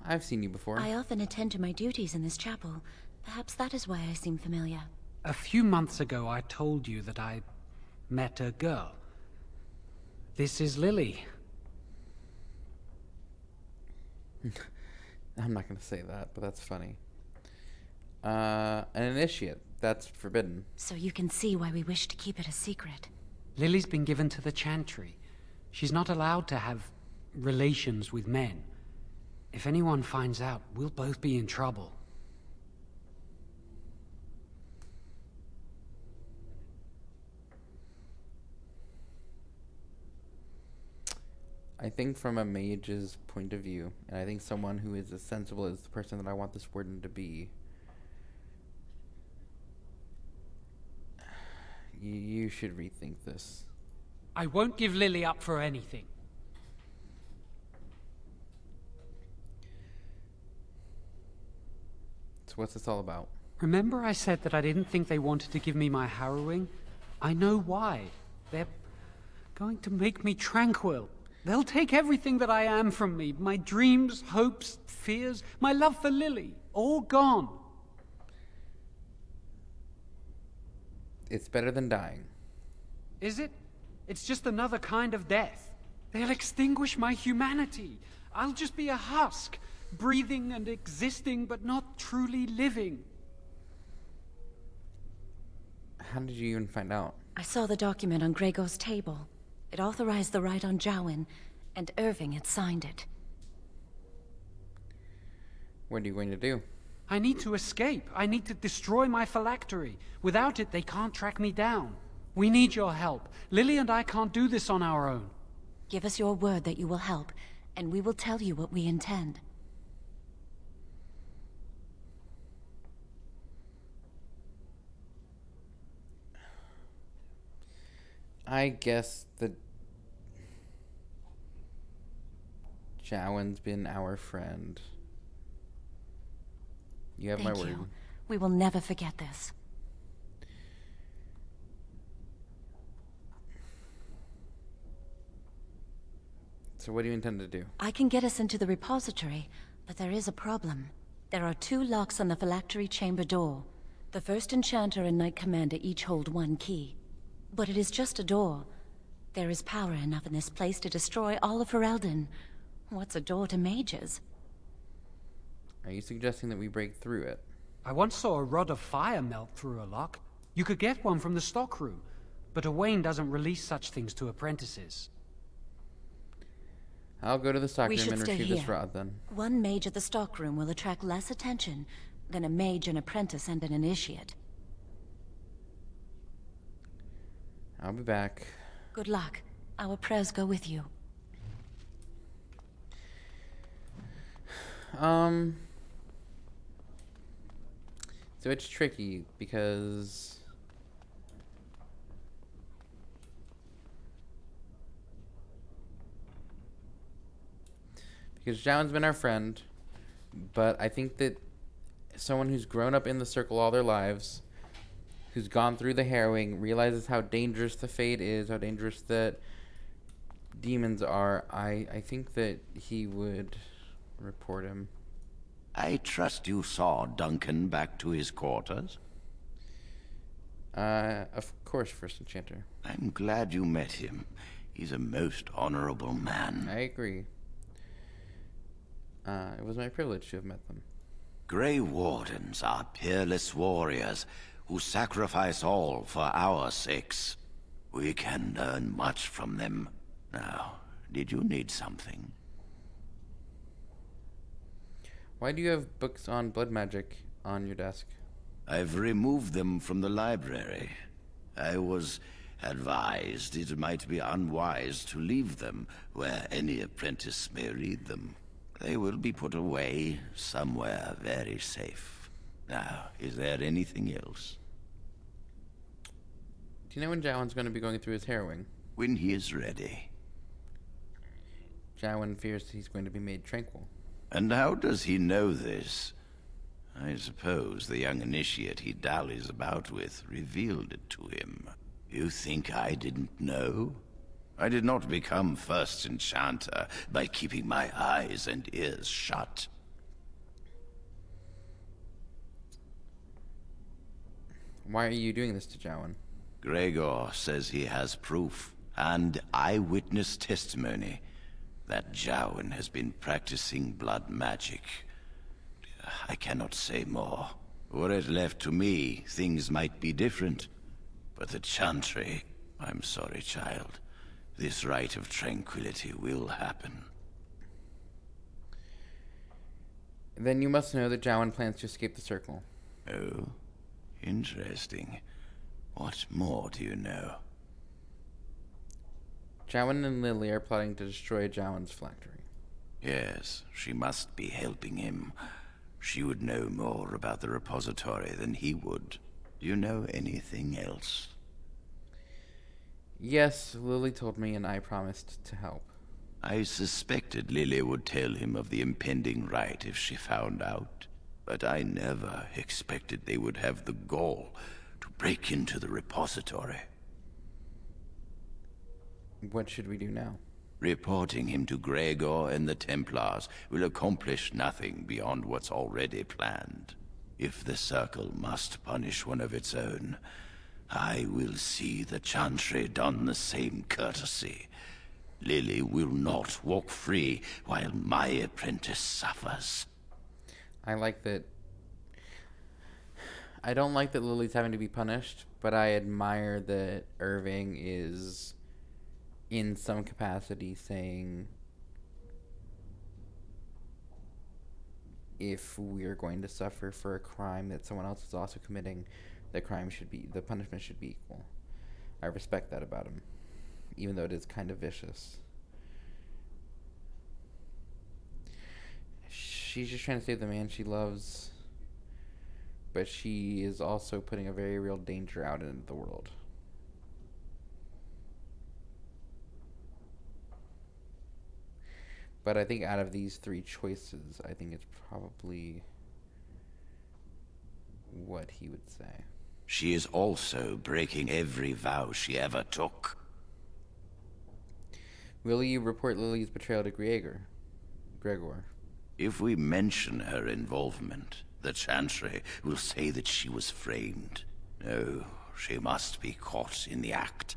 I've seen you before. I often attend to my duties in this chapel. Perhaps that is why I seem familiar. A few months ago, I told you that I met a girl. This is Lily. I'm not going to say that, but that's funny. An initiate. That's forbidden. So you can see why we wish to keep it a secret. Lily's been given to the Chantry. She's not allowed to have relations with men. If anyone finds out, we'll both be in trouble. I think from a mage's point of view, and I think someone who is as sensible as the person that I want this warden to be, you should rethink this. I won't give Lily up for anything. So what's this all about? Remember I said that I didn't think they wanted to give me my harrowing? I know why. They're going to make me tranquil. They'll take everything that I am from me. My dreams, hopes, fears, my love for Lily. All gone. It's better than dying. Is it? It's just another kind of death. They'll extinguish my humanity. I'll just be a husk, breathing and existing, but not truly living. How did you even find out? I saw the document on Gregor's table. It authorized the right on Jowan, and Irving had signed it. What are you going to do? I need to escape. I need to destroy my phylactery. Without it, they can't track me down. We need your help. Lily and I can't do this on our own. Give us your word that you will help, and we will tell you what we intend. I guess that Jowan's been our friend. You have my word. Thank you. We will never forget this. So what do you intend to do? I can get us into the repository, but there is a problem. There are 2 locks on the phylactery chamber door. The first enchanter and knight commander each hold 1 key. But it is just a door. There is power enough in this place to destroy all of Ferelden. What's a door to mages? Are you suggesting that we break through it? I once saw a rod of fire melt through a lock. You could get one from the stockroom, but Owain doesn't release such things to apprentices. I'll go to the stockroom and stay retrieve here. this rod then. 1 mage at the stockroom will attract less attention than a mage, an apprentice, and an initiate. I'll be back. Good luck. Our prayers go with you. So it's tricky because Jowan's been our friend, but I think that someone who's grown up in the circle all their lives, who's gone through the harrowing, realizes how dangerous the fate is, how dangerous that demons are. I think that he would report him. I trust you saw Duncan back to his quarters? Of course, First Enchanter. I'm glad you met him. He's a most honorable man. I agree. It was my privilege to have met them. Grey Wardens are peerless warriors who sacrifice all for our sakes. We can learn much from them. Now, did you need something? Why do you have books on blood magic on your desk? I've removed them from the library. I was advised it might be unwise to leave them where any apprentice may read them. They will be put away somewhere very safe. Now, is there anything else? Do you know when Jowan's going to be going through his harrowing? When he is ready. Jowan fears he's going to be made tranquil. And how does he know this? I suppose the young initiate he dallies about with revealed it to him. You think I didn't know? I did not become first enchanter by keeping my eyes and ears shut. Why are you doing this to Jowan? Gregor says he has proof and eyewitness testimony that Jowan has been practicing blood magic. I cannot say more. Were it left to me, things might be different. But the Chantry, I'm sorry, child. This rite of tranquility will happen. Then you must know that Jowan plans to escape the circle. Oh, interesting. What more do you know? Jowan and Lily are plotting to destroy Jowan's phylactery. Yes, she must be helping him. She would know more about the repository than he would. Do you know anything else? Yes, Lily told me and I promised to help. I suspected Lily would tell him of the impending rite if she found out. But I never expected they would have the gall to break into the repository. What should we do now? Reporting him to Gregor and the Templars will accomplish nothing beyond what's already planned. If the Circle must punish one of its own, I will see the Chantry done the same courtesy. Lily will not walk free while my apprentice suffers. I don't like that Lily's having to be punished, but I admire that Irving is in some capacity saying if we're going to suffer for a crime that someone else is also committing, the punishment should be equal. I respect that about him, even though it is kind of vicious. She's just trying to save the man she loves, but she is also putting a very real danger out into the world. But I think out of these three choices, I think it's probably what he would say. She is also breaking every vow she ever took. Will you report Lily's betrayal to Gregor? If we mention her involvement, the Chantry will say that she was framed. No, she must be caught in the act.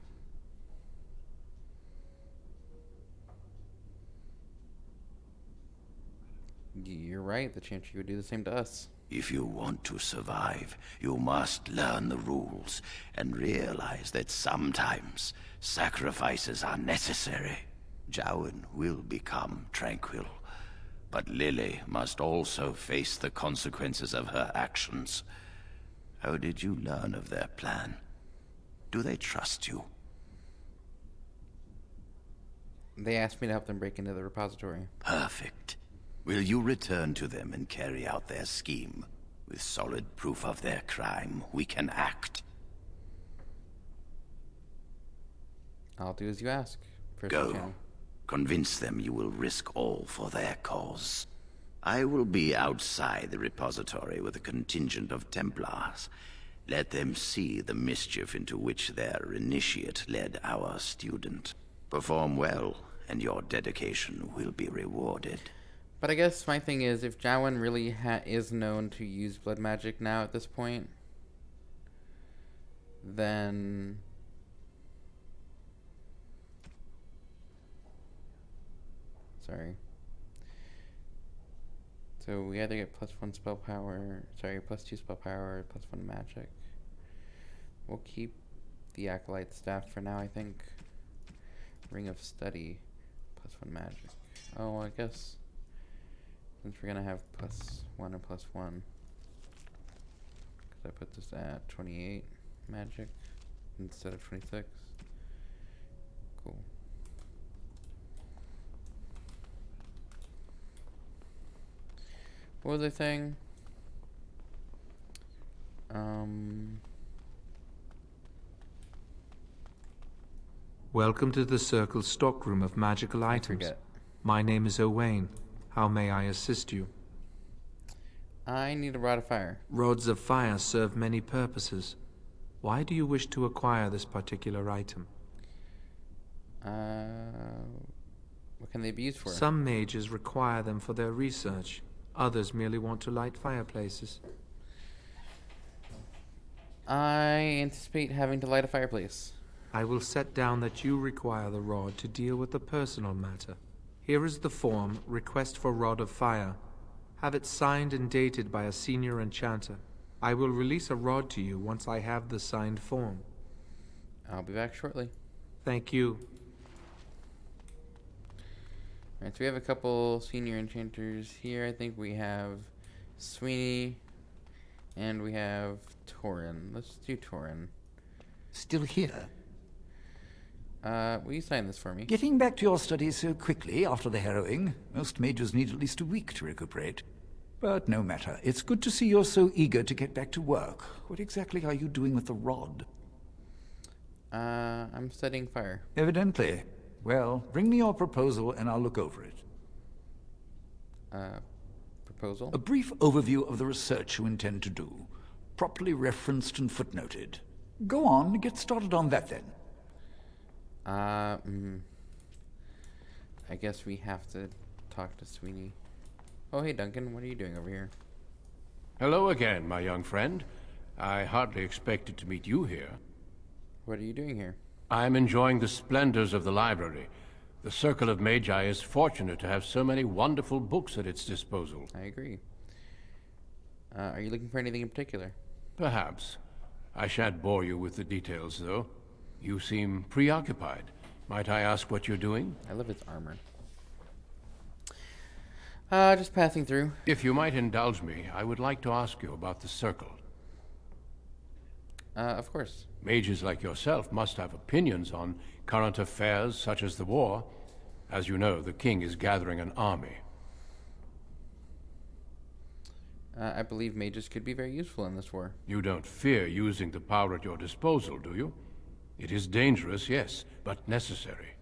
You're right, the Chantry would do the same to us. If you want to survive, you must learn the rules and realize that sometimes sacrifices are necessary. Jowan will become tranquil, but Lily must also face the consequences of her actions. How did you learn of their plan? Do they trust you? They asked me to help them break into the repository. Perfect. Will you return to them and carry out their scheme? With solid proof of their crime, we can act. I'll do as you ask. First Go. Convince them you will risk all for their cause. I will be outside the repository with a contingent of Templars. Let them see the mischief into which their initiate led our student. Perform well, and your dedication will be rewarded. But I guess my thing is, if Jowan really is known to use blood magic now at this point, then So we either get +1 spell power, sorry, +2 spell power, or +1 magic. We'll keep the Acolyte Staff for now, I think. Ring of Study, +1 magic. Oh, I guess since we're gonna have +1 and +1, because I put this at 28 magic instead of 26. Cool. What was I saying? Welcome to the Circle's stockroom of magical items. My name is Owain. How may I assist you? I need a rod of fire. Rods of fire serve many purposes. Why do you wish to acquire this particular item? What can they be used for? Some mages require them for their research. Others merely want to light fireplaces. I anticipate having to light a fireplace. I will set down that you require the rod to deal with a personal matter. Here is the form, Request for Rod of Fire. Have it signed and dated by a senior enchanter. I will release a rod to you once I have the signed form. I'll be back shortly. Thank you. Alright, so we have a couple senior enchanters here. I think we have Sweeney and we have Torin. Let's do Torin. Still here? Will you sign this for me? Getting back to your studies so quickly after the harrowing, most mages need at least a week to recuperate. But no matter. It's good to see you're so eager to get back to work. What exactly are you doing with the rod? I'm studying fire. Evidently. Well, bring me your proposal and I'll look over it. Proposal? A brief overview of the research you intend to do. Properly referenced and footnoted. Go on, get started on that then. I guess we have to talk to Sweeney. Oh, hey Duncan, what are you doing over here? Hello again, my young friend. I hardly expected to meet you here. What are you doing here? I'm enjoying the splendors of the library. The Circle of Magi is fortunate to have so many wonderful books at its disposal. I agree. Are you looking for anything in particular? Perhaps. I shan't bore you with the details, though. You seem preoccupied. Might I ask what you're doing? I love its armor. Just passing through. If you might indulge me, I would like to ask you about the Circle. Of course. Mages like yourself must have opinions on current affairs such as the war. As you know, the king is gathering an army. I believe mages could be very useful in this war. You don't fear using the power at your disposal, do you? It is dangerous, yes, but necessary.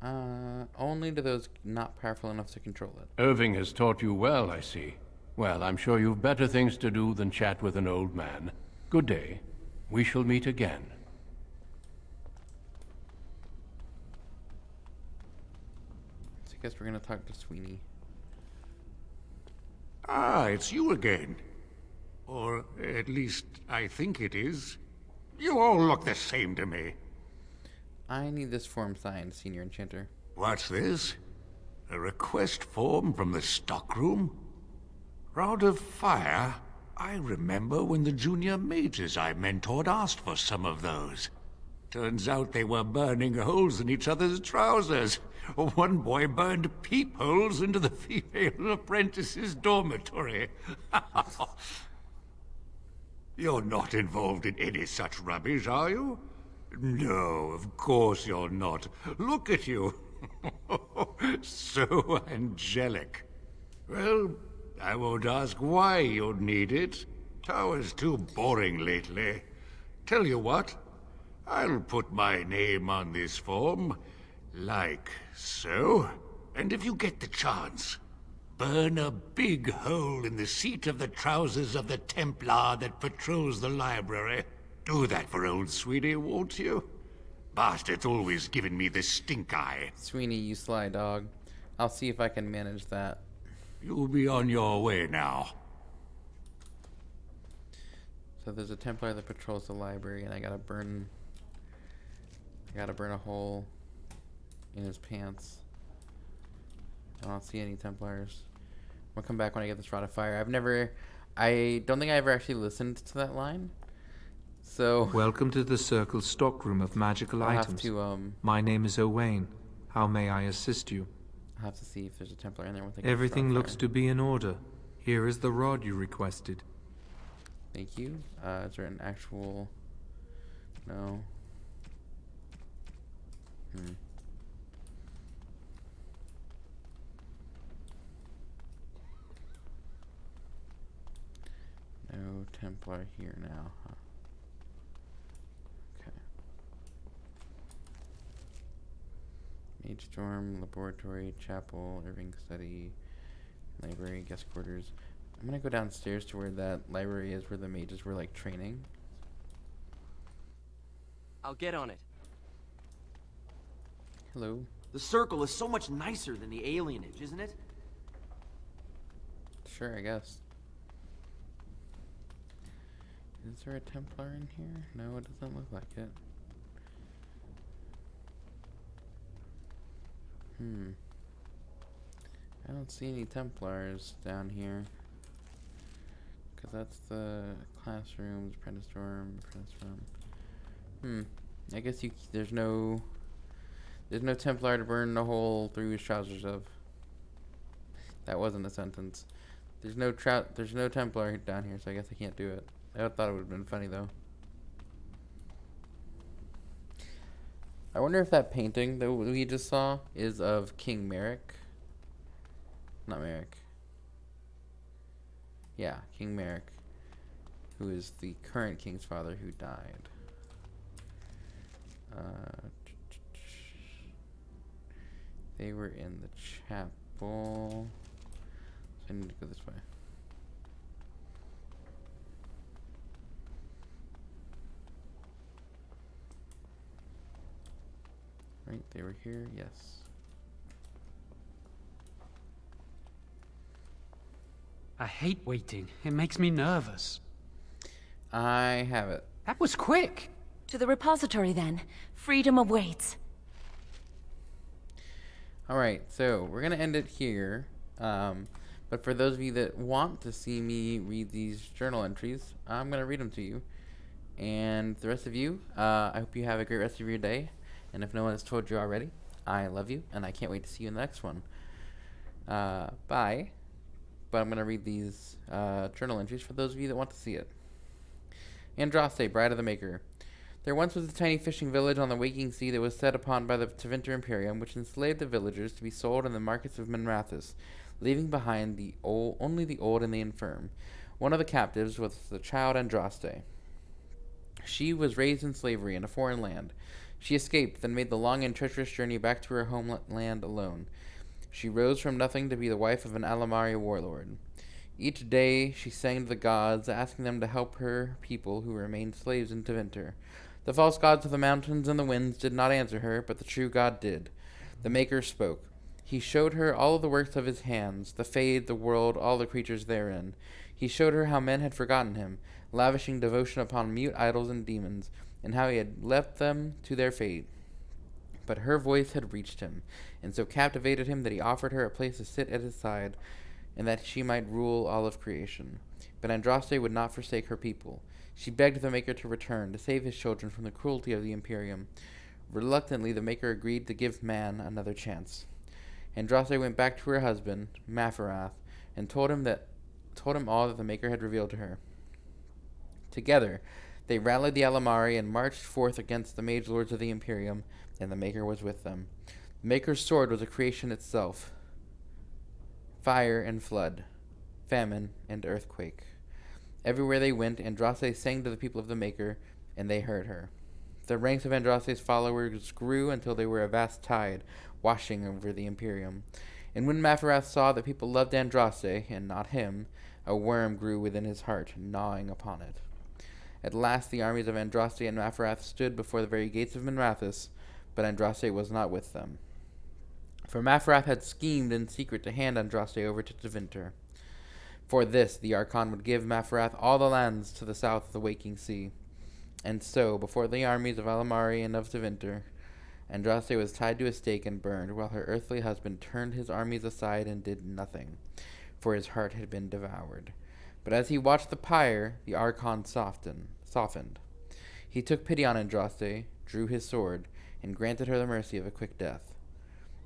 Only to those not powerful enough to control it. Irving has taught you well, I see. Well, I'm sure you've better things to do than chat with an old man. Good day. We shall meet again. So I guess we're gonna talk to Sweeney. Ah, it's you again. Or at least I think it is. You all look the same to me. I need this form signed, Senior Enchanter. What's this? A request form from the stockroom? Rod of Fire? I remember when the junior mages I mentored asked for some of those. Turns out they were burning holes in each other's trousers. One boy burned peepholes into the female apprentice's dormitory. You're not involved in any such rubbish, are you? No, of course you're not. Look at you. So angelic. Well, I won't ask why you'd need it. Tower's too boring lately. Tell you what, I'll put my name on this form, like so. And if you get the chance, burn a big hole in the seat of the trousers of the Templar that patrols the library. Do that for old Sweeney, won't you? Bastard's always given me the stink eye. Sweeney, you sly dog. I'll see if I can manage that. You'll be on your way now. So there's a Templar that patrols the library, and I gotta burn a hole in his pants. I don't see any Templars. We'll come back when I get this Rod of Fire. I don't think I ever actually listened to that line. So Welcome to the Circle's stockroom of magical I'll items. have to, My name is Owain. How may I assist you? I'll have to see if there's a Templar in there. Everything looks to be in order. Here is the rod you requested. Thank you. Is there an actual... No. No Templar here now, huh? Okay. Mage Storm, Laboratory, Chapel, Irving Study, Library, Guest Quarters. I'm gonna go downstairs to where that library is, where the mages were, like, training. I'll get on it. Hello. The Circle is so much nicer than the alienage, isn't it? Sure, I guess. Is there a Templar in here? No, it doesn't look like it. I don't see any Templars down here. Because that's the classrooms, apprentice room. I guess there's no Templar to burn a hole through his trousers of. That wasn't a sentence. There's no Templar down here, so I guess I can't do it. I thought it would have been funny though. I wonder if that painting that we just saw is of King Merrick. Not Merrick. Yeah, King Merrick, who is the current king's father who died. They were in the chapel. So I need to go this way. Right, they were here, yes. I hate waiting. It makes me nervous. I have it. That was quick. To the repository, then. Freedom awaits. Alright, so we're going to end it here. But for those of you that want to see me read these journal entries, I'm going to read them to you. And the rest of you, I hope you have a great rest of your day. And if no one has told you already, I love you, and I can't wait to see you in the next one. Bye. But I'm going to read these journal entries for those of you that want to see it. Andraste, Bride of the Maker. There once was a tiny fishing village on the waking sea that was set upon by the Tevinter Imperium, which enslaved the villagers to be sold in the markets of Minrathous, leaving behind only the old and the infirm. One of the captives was the child Andraste. She was raised in slavery in a foreign land. She escaped, then made the long and treacherous journey back to her homeland alone. She rose from nothing to be the wife of an Alamari warlord. Each day she sang to the gods, asking them to help her people who remained slaves in Tevinter. The false gods of the mountains and the winds did not answer her, but the true God did. The Maker spoke. He showed her all of the works of his hands, the Fade, the world, all the creatures therein. He showed her how men had forgotten him, lavishing devotion upon mute idols and demons, and how he had left them to their fate. But her voice had reached him, and so captivated him that he offered her a place to sit at his side, and that she might rule all of creation. But Andraste would not forsake her people. She begged the Maker to return, to save his children from the cruelty of the Imperium. Reluctantly, the Maker agreed to give man another chance. Andraste went back to her husband, Mafarath, and told him all that the Maker had revealed to her. Together, they rallied the Alamari and marched forth against the mage lords of the Imperium, and the Maker was with them. The Maker's sword was a creation itself. Fire and flood, famine and earthquake. Everywhere they went, Andraste sang to the people of the Maker, and they heard her. The ranks of Andraste's followers grew until they were a vast tide, washing over the Imperium. And when Mafarath saw that people loved Andraste, and not him, a worm grew within his heart, gnawing upon it. At last the armies of Andraste and Mafarath stood before the very gates of Minrathous, but Andraste was not with them. For Mafarath had schemed in secret to hand Andraste over to Tevinter. For this, the Archon would give Mafarath all the lands to the south of the Waking Sea. And so, before the armies of Alamari and of Tevinter, Andraste was tied to a stake and burned, while her earthly husband turned his armies aside and did nothing, for his heart had been devoured. But as he watched the pyre, the Archon softened. He took pity on Andraste, drew his sword, and granted her the mercy of a quick death.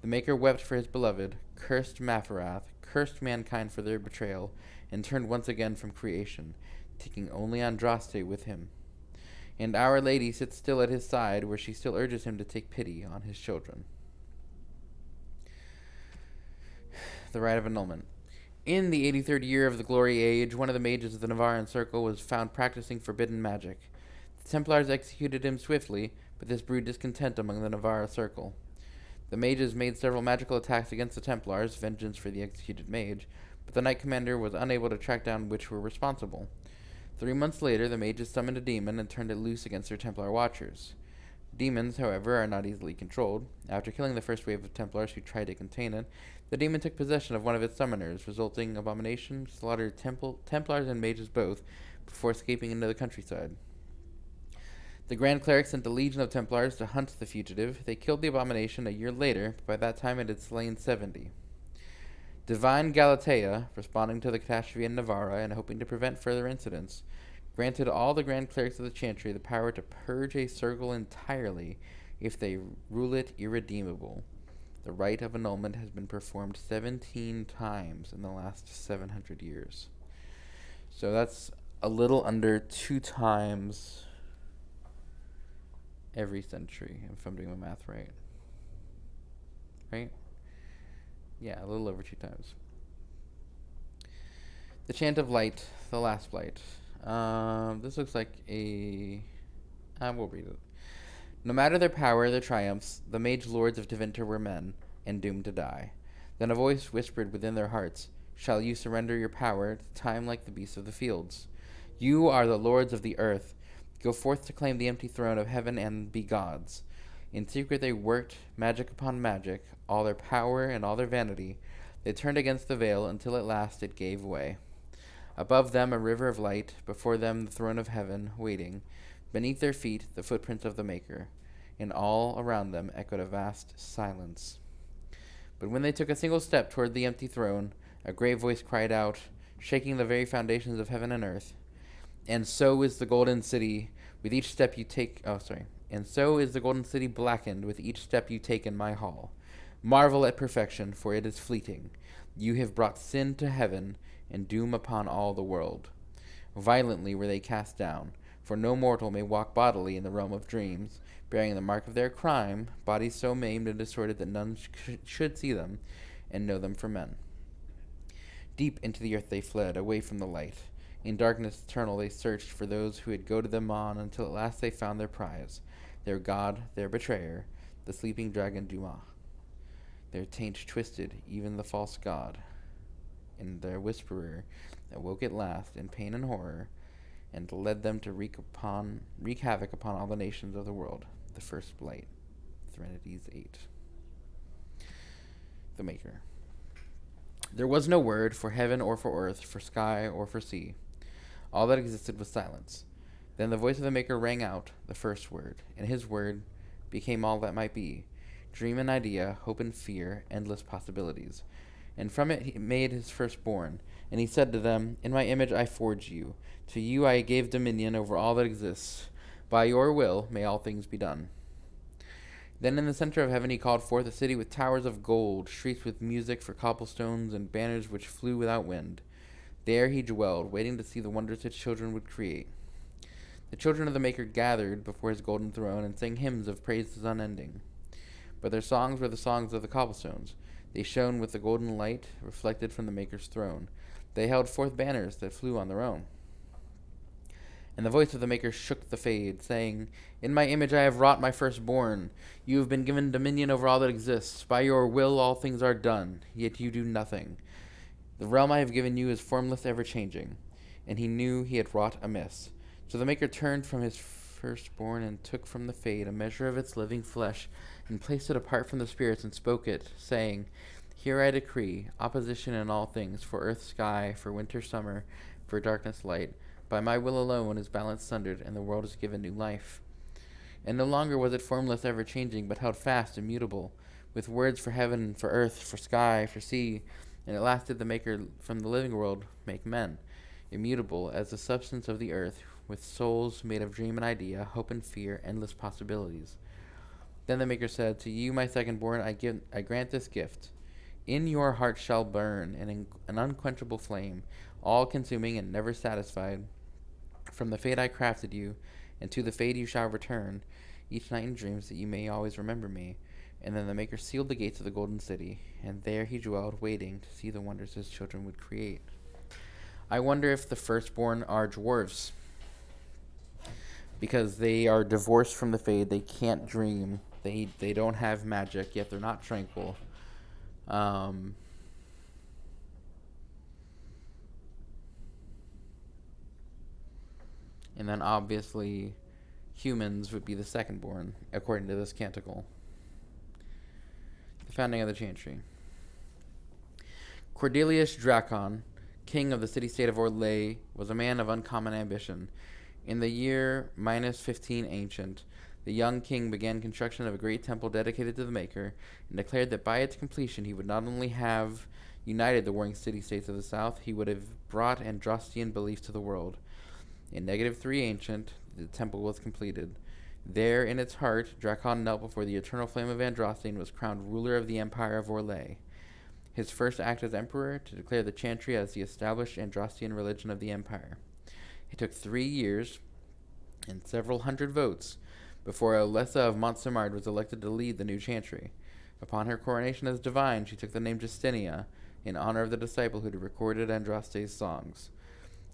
The Maker wept for his beloved, cursed Mafarath, cursed mankind for their betrayal, and turned once again from creation, taking only Andraste with him. And Our Lady sits still at his side, where she still urges him to take pity on his children. The Rite of Annulment. In the 83rd year of the Glory Age, one of the mages of the Navarran Circle was found practicing forbidden magic. The Templars executed him swiftly, but this brewed discontent among the Navarra Circle. The mages made several magical attacks against the Templars, vengeance for the executed mage, but the Knight Commander was unable to track down which were responsible. 3 months later, the mages summoned a demon and turned it loose against their Templar watchers. Demons, however, are not easily controlled. After killing the first wave of Templars who tried to contain it, the demon took possession of one of its summoners, resulting Abomination slaughtered Templars and mages both, before escaping into the countryside. The Grand Cleric sent a legion of Templars to hunt the fugitive. They killed the Abomination a year later, but by that time it had slain 70. Divine Galatea, responding to the catastrophe in Navarra and hoping to prevent further incidents, granted all the Grand Clerics of the Chantry the power to purge a circle entirely if they rule it irredeemable. The rite of annulment has been performed 17 times in the last 700 years. So that's a little under 2 times every century, if I'm doing my math right. Right? Yeah, a little over 2 times. The Chant of Light, the last blight. This looks like a... we'll read it. No matter their power, their triumphs, the mage lords of Tevinter were men, and doomed to die. Then a voice whispered within their hearts, "Shall you surrender your power to time like the beasts of the fields? You are the lords of the earth. Go forth to claim the empty throne of heaven and be gods." In secret they worked, magic upon magic, all their power and all their vanity. They turned against the veil until at last it gave way. Above them a river of light, before them the throne of heaven, waiting. Beneath their feet the footprints of the Maker. And all around them echoed a vast silence. But when they took a single step toward the empty throne, a great voice cried out, shaking the very foundations of heaven and earth, "And so is the golden city, with each step you take..." "And so is the golden city blackened with each step you take in my hall. Marvel at perfection, for it is fleeting. You have brought sin to heaven, and doom upon all the world." Violently were they cast down, for no mortal may walk bodily in the realm of dreams, bearing the mark of their crime, bodies so maimed and distorted that none should see them, and know them for men. Deep into the earth they fled, away from the light. In darkness eternal they searched for those who had goaded them on, until at last they found their prize, their god, their betrayer, the sleeping dragon Dumas. Their taint twisted even the false god, and their whisperer awoke at last in pain and horror, and led them to wreak havoc upon all the nations of the world. The first blight. Threnodies 8. The Maker. There was no word for heaven or for earth, for sky or for sea. All that existed was silence. Then the voice of the Maker rang out, the first word, and his word became all that might be. Dream and idea, hope and fear, endless possibilities. And from it he made his firstborn, and he said to them, "In my image I forged you. To you I gave dominion over all that exists. By your will may all things be done." Then in the center of heaven he called forth a city with towers of gold, streets with music for cobblestones, and banners which flew without wind. There he dwelled, waiting to see the wonders his children would create. The children of the Maker gathered before his golden throne and sang hymns of praises unending. But their songs were the songs of the cobblestones. They shone with the golden light reflected from the Maker's throne. They held forth banners that flew on their own. And the voice of the Maker shook the fade, saying, "In my image I have wrought my firstborn. You have been given dominion over all that exists. By your will all things are done, yet you do nothing. The realm I have given you is formless, ever-changing." And he knew he had wrought amiss. So the Maker turned from his firstborn and took from the fade a measure of its living flesh and placed it apart from the spirits and spoke it, saying, "Here I decree opposition in all things, for earth sky, for winter summer, for darkness light. By my will alone is balance sundered, and the world is given new life." And no longer was it formless, ever-changing, but held fast, immutable, with words for heaven, for earth, for sky, for sea, and at last did the Maker from the living world make men, immutable as the substance of the earth, with souls made of dream and idea, hope and fear, endless possibilities. Then the Maker said, "To you, my second-born, I grant this gift. In your heart shall burn an unquenchable flame, all-consuming and never satisfied. From the fate I crafted you, and to the fate you shall return, each night in dreams, that you may always remember me." And then the Maker sealed the gates of the Golden City, and there he dwelled, waiting to see the wonders his children would create. I wonder if the firstborn are dwarves, because they are divorced from the Fade. They can't dream. They don't have magic, yet they're not tranquil. And then obviously humans would be the secondborn, according to this canticle. The founding of the Chantry. Cordelius Dracon, king of the city-state of Orlais, was a man of uncommon ambition. In the year -15 ancient, the young king began construction of a great temple dedicated to the Maker, and declared that by its completion he would not only have united the warring city-states of the south, he would have brought Andrastian belief to the world. In -3 ancient, the temple was completed. There, in its heart, Dracon knelt before the eternal flame of Andraste and was crowned ruler of the Empire of Orlais. His first act as emperor, to declare the Chantry as the established Andrastian religion of the empire. It took 3 years and several hundred votes before Alessa of Montsemard was elected to lead the new Chantry. Upon her coronation as divine, she took the name Justinia, in honor of the disciple who had recorded Andraste's songs.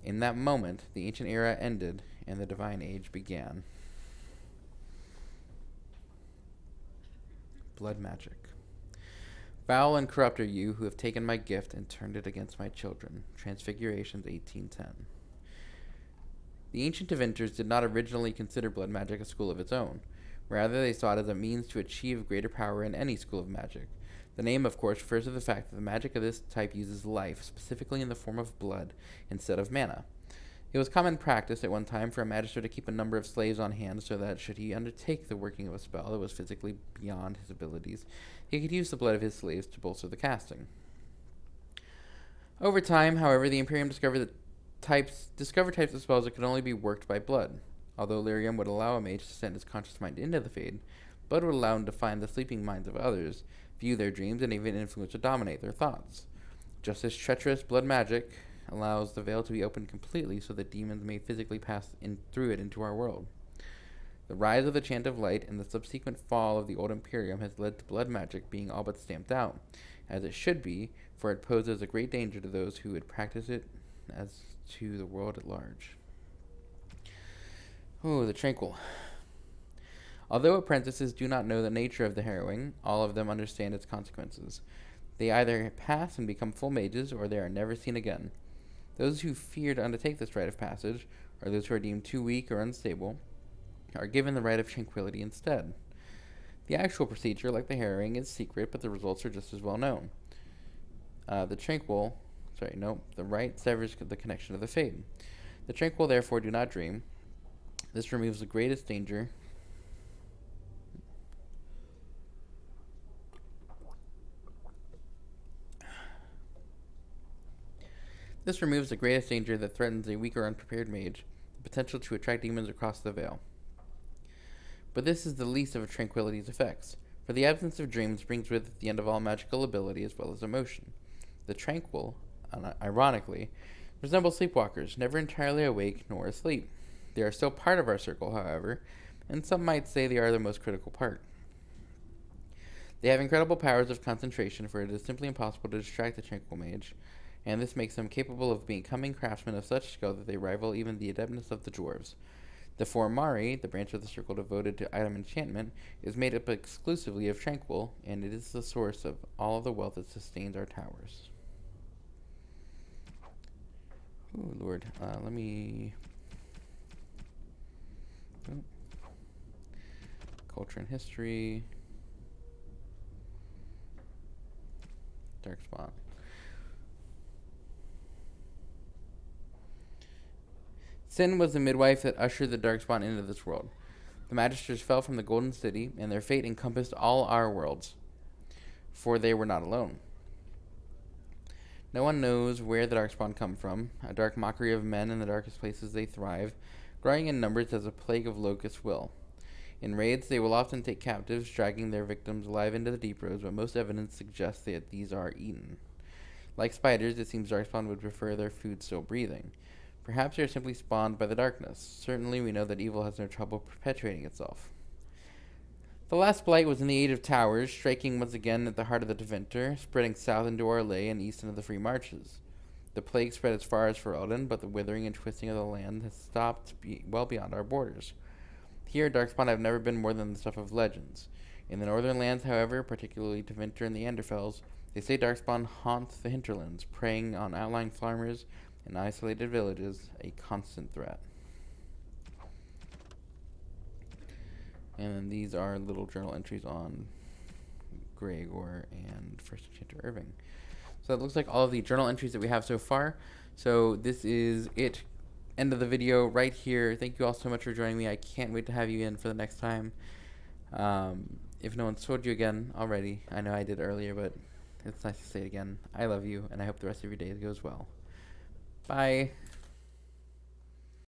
In that moment, the ancient era ended, and the divine age began. Blood magic. Foul and corrupt are you who have taken my gift and turned it against my children. Transfigurations 1810. The ancient inventors did not originally consider blood magic a school of its own. Rather, they saw it as a means to achieve greater power in any school of magic. The name, of course, refers to the fact that the magic of this type uses life, specifically in the form of blood, instead of mana. It was common practice at one time for a magister to keep a number of slaves on hand so that, should he undertake the working of a spell that was physically beyond his abilities, he could use the blood of his slaves to bolster the casting. Over time, however, the Imperium discovered types of spells that could only be worked by blood. Although Lyrium would allow a mage to send his conscious mind into the Fade, blood would allow him to find the sleeping minds of others, view their dreams, and even influence or dominate their thoughts. Just as treacherous blood magic allows the veil to be opened completely so that demons may physically pass through it into our world. The rise of the Chant of Light and the subsequent fall of the Old Imperium has led to blood magic being all but stamped out, as it should be, for it poses a great danger to those who would practice it as to the world at large. Oh, the Tranquil. Although apprentices do not know the nature of the harrowing, all of them understand its consequences. They either pass and become full mages, or they are never seen again. Those who fear to undertake this rite of passage, or those who are deemed too weak or unstable, are given the rite of tranquility instead. The actual procedure, like the harrowing, is secret, but the results are just as well known. The rite severs the connection to the Fade. The Tranquil therefore do not dream. This removes the greatest danger. This removes the greatest danger that threatens a weak or unprepared mage, the potential to attract demons across the veil. But this is the least of Tranquility's effects, for the absence of dreams brings with it the end of all magical ability as well as emotion. The Tranquil, ironically, resemble sleepwalkers, never entirely awake nor asleep. They are still part of our circle, however, and some might say they are the most critical part. They have incredible powers of concentration, for it is simply impossible to distract the Tranquil mage, and this makes them capable of becoming craftsmen of such skill that they rival even the adeptness of the dwarves. The Formari, the branch of the circle devoted to item enchantment, is made up exclusively of Tranquil, and it is the source of all of the wealth that sustains our towers. Oh, Lord. Let me... Oh. Culture and history. Dark spot. Sin was the midwife that ushered the Darkspawn into this world. The Magisters fell from the Golden City, and their fate encompassed all our worlds, for they were not alone. No one knows where the Darkspawn come from, a dark mockery of men in the darkest places they thrive, growing in numbers as a plague of locusts will. In raids, they will often take captives, dragging their victims alive into the deep roads, but most evidence suggests that these are eaten. Like spiders, it seems Darkspawn would prefer their food still breathing. Perhaps they are simply spawned by the darkness. Certainly, we know that evil has no trouble perpetuating itself. The last blight was in the Age of Towers, striking once again at the heart of the Deventer, spreading south into Orlais and east into the Free Marches. The plague spread as far as Ferelden, but the withering and twisting of the land has stopped well beyond our borders. Here, Darkspawn have never been more than the stuff of legends. In the northern lands, however, particularly Deventer and the Anderfells, they say Darkspawn haunt the hinterlands, preying on outlying farmers and isolated villages, a constant threat. And then these are little journal entries on Gregor and First Enchanter Irving. So that looks like all of the journal entries that we have so far. So this is it. End of the video right here. Thank you all so much for joining me. I can't wait to have you in for the next time. If no one's told you again already, I know I did earlier, but it's nice to say it again. I love you, and I hope the rest of your day goes well. Bye.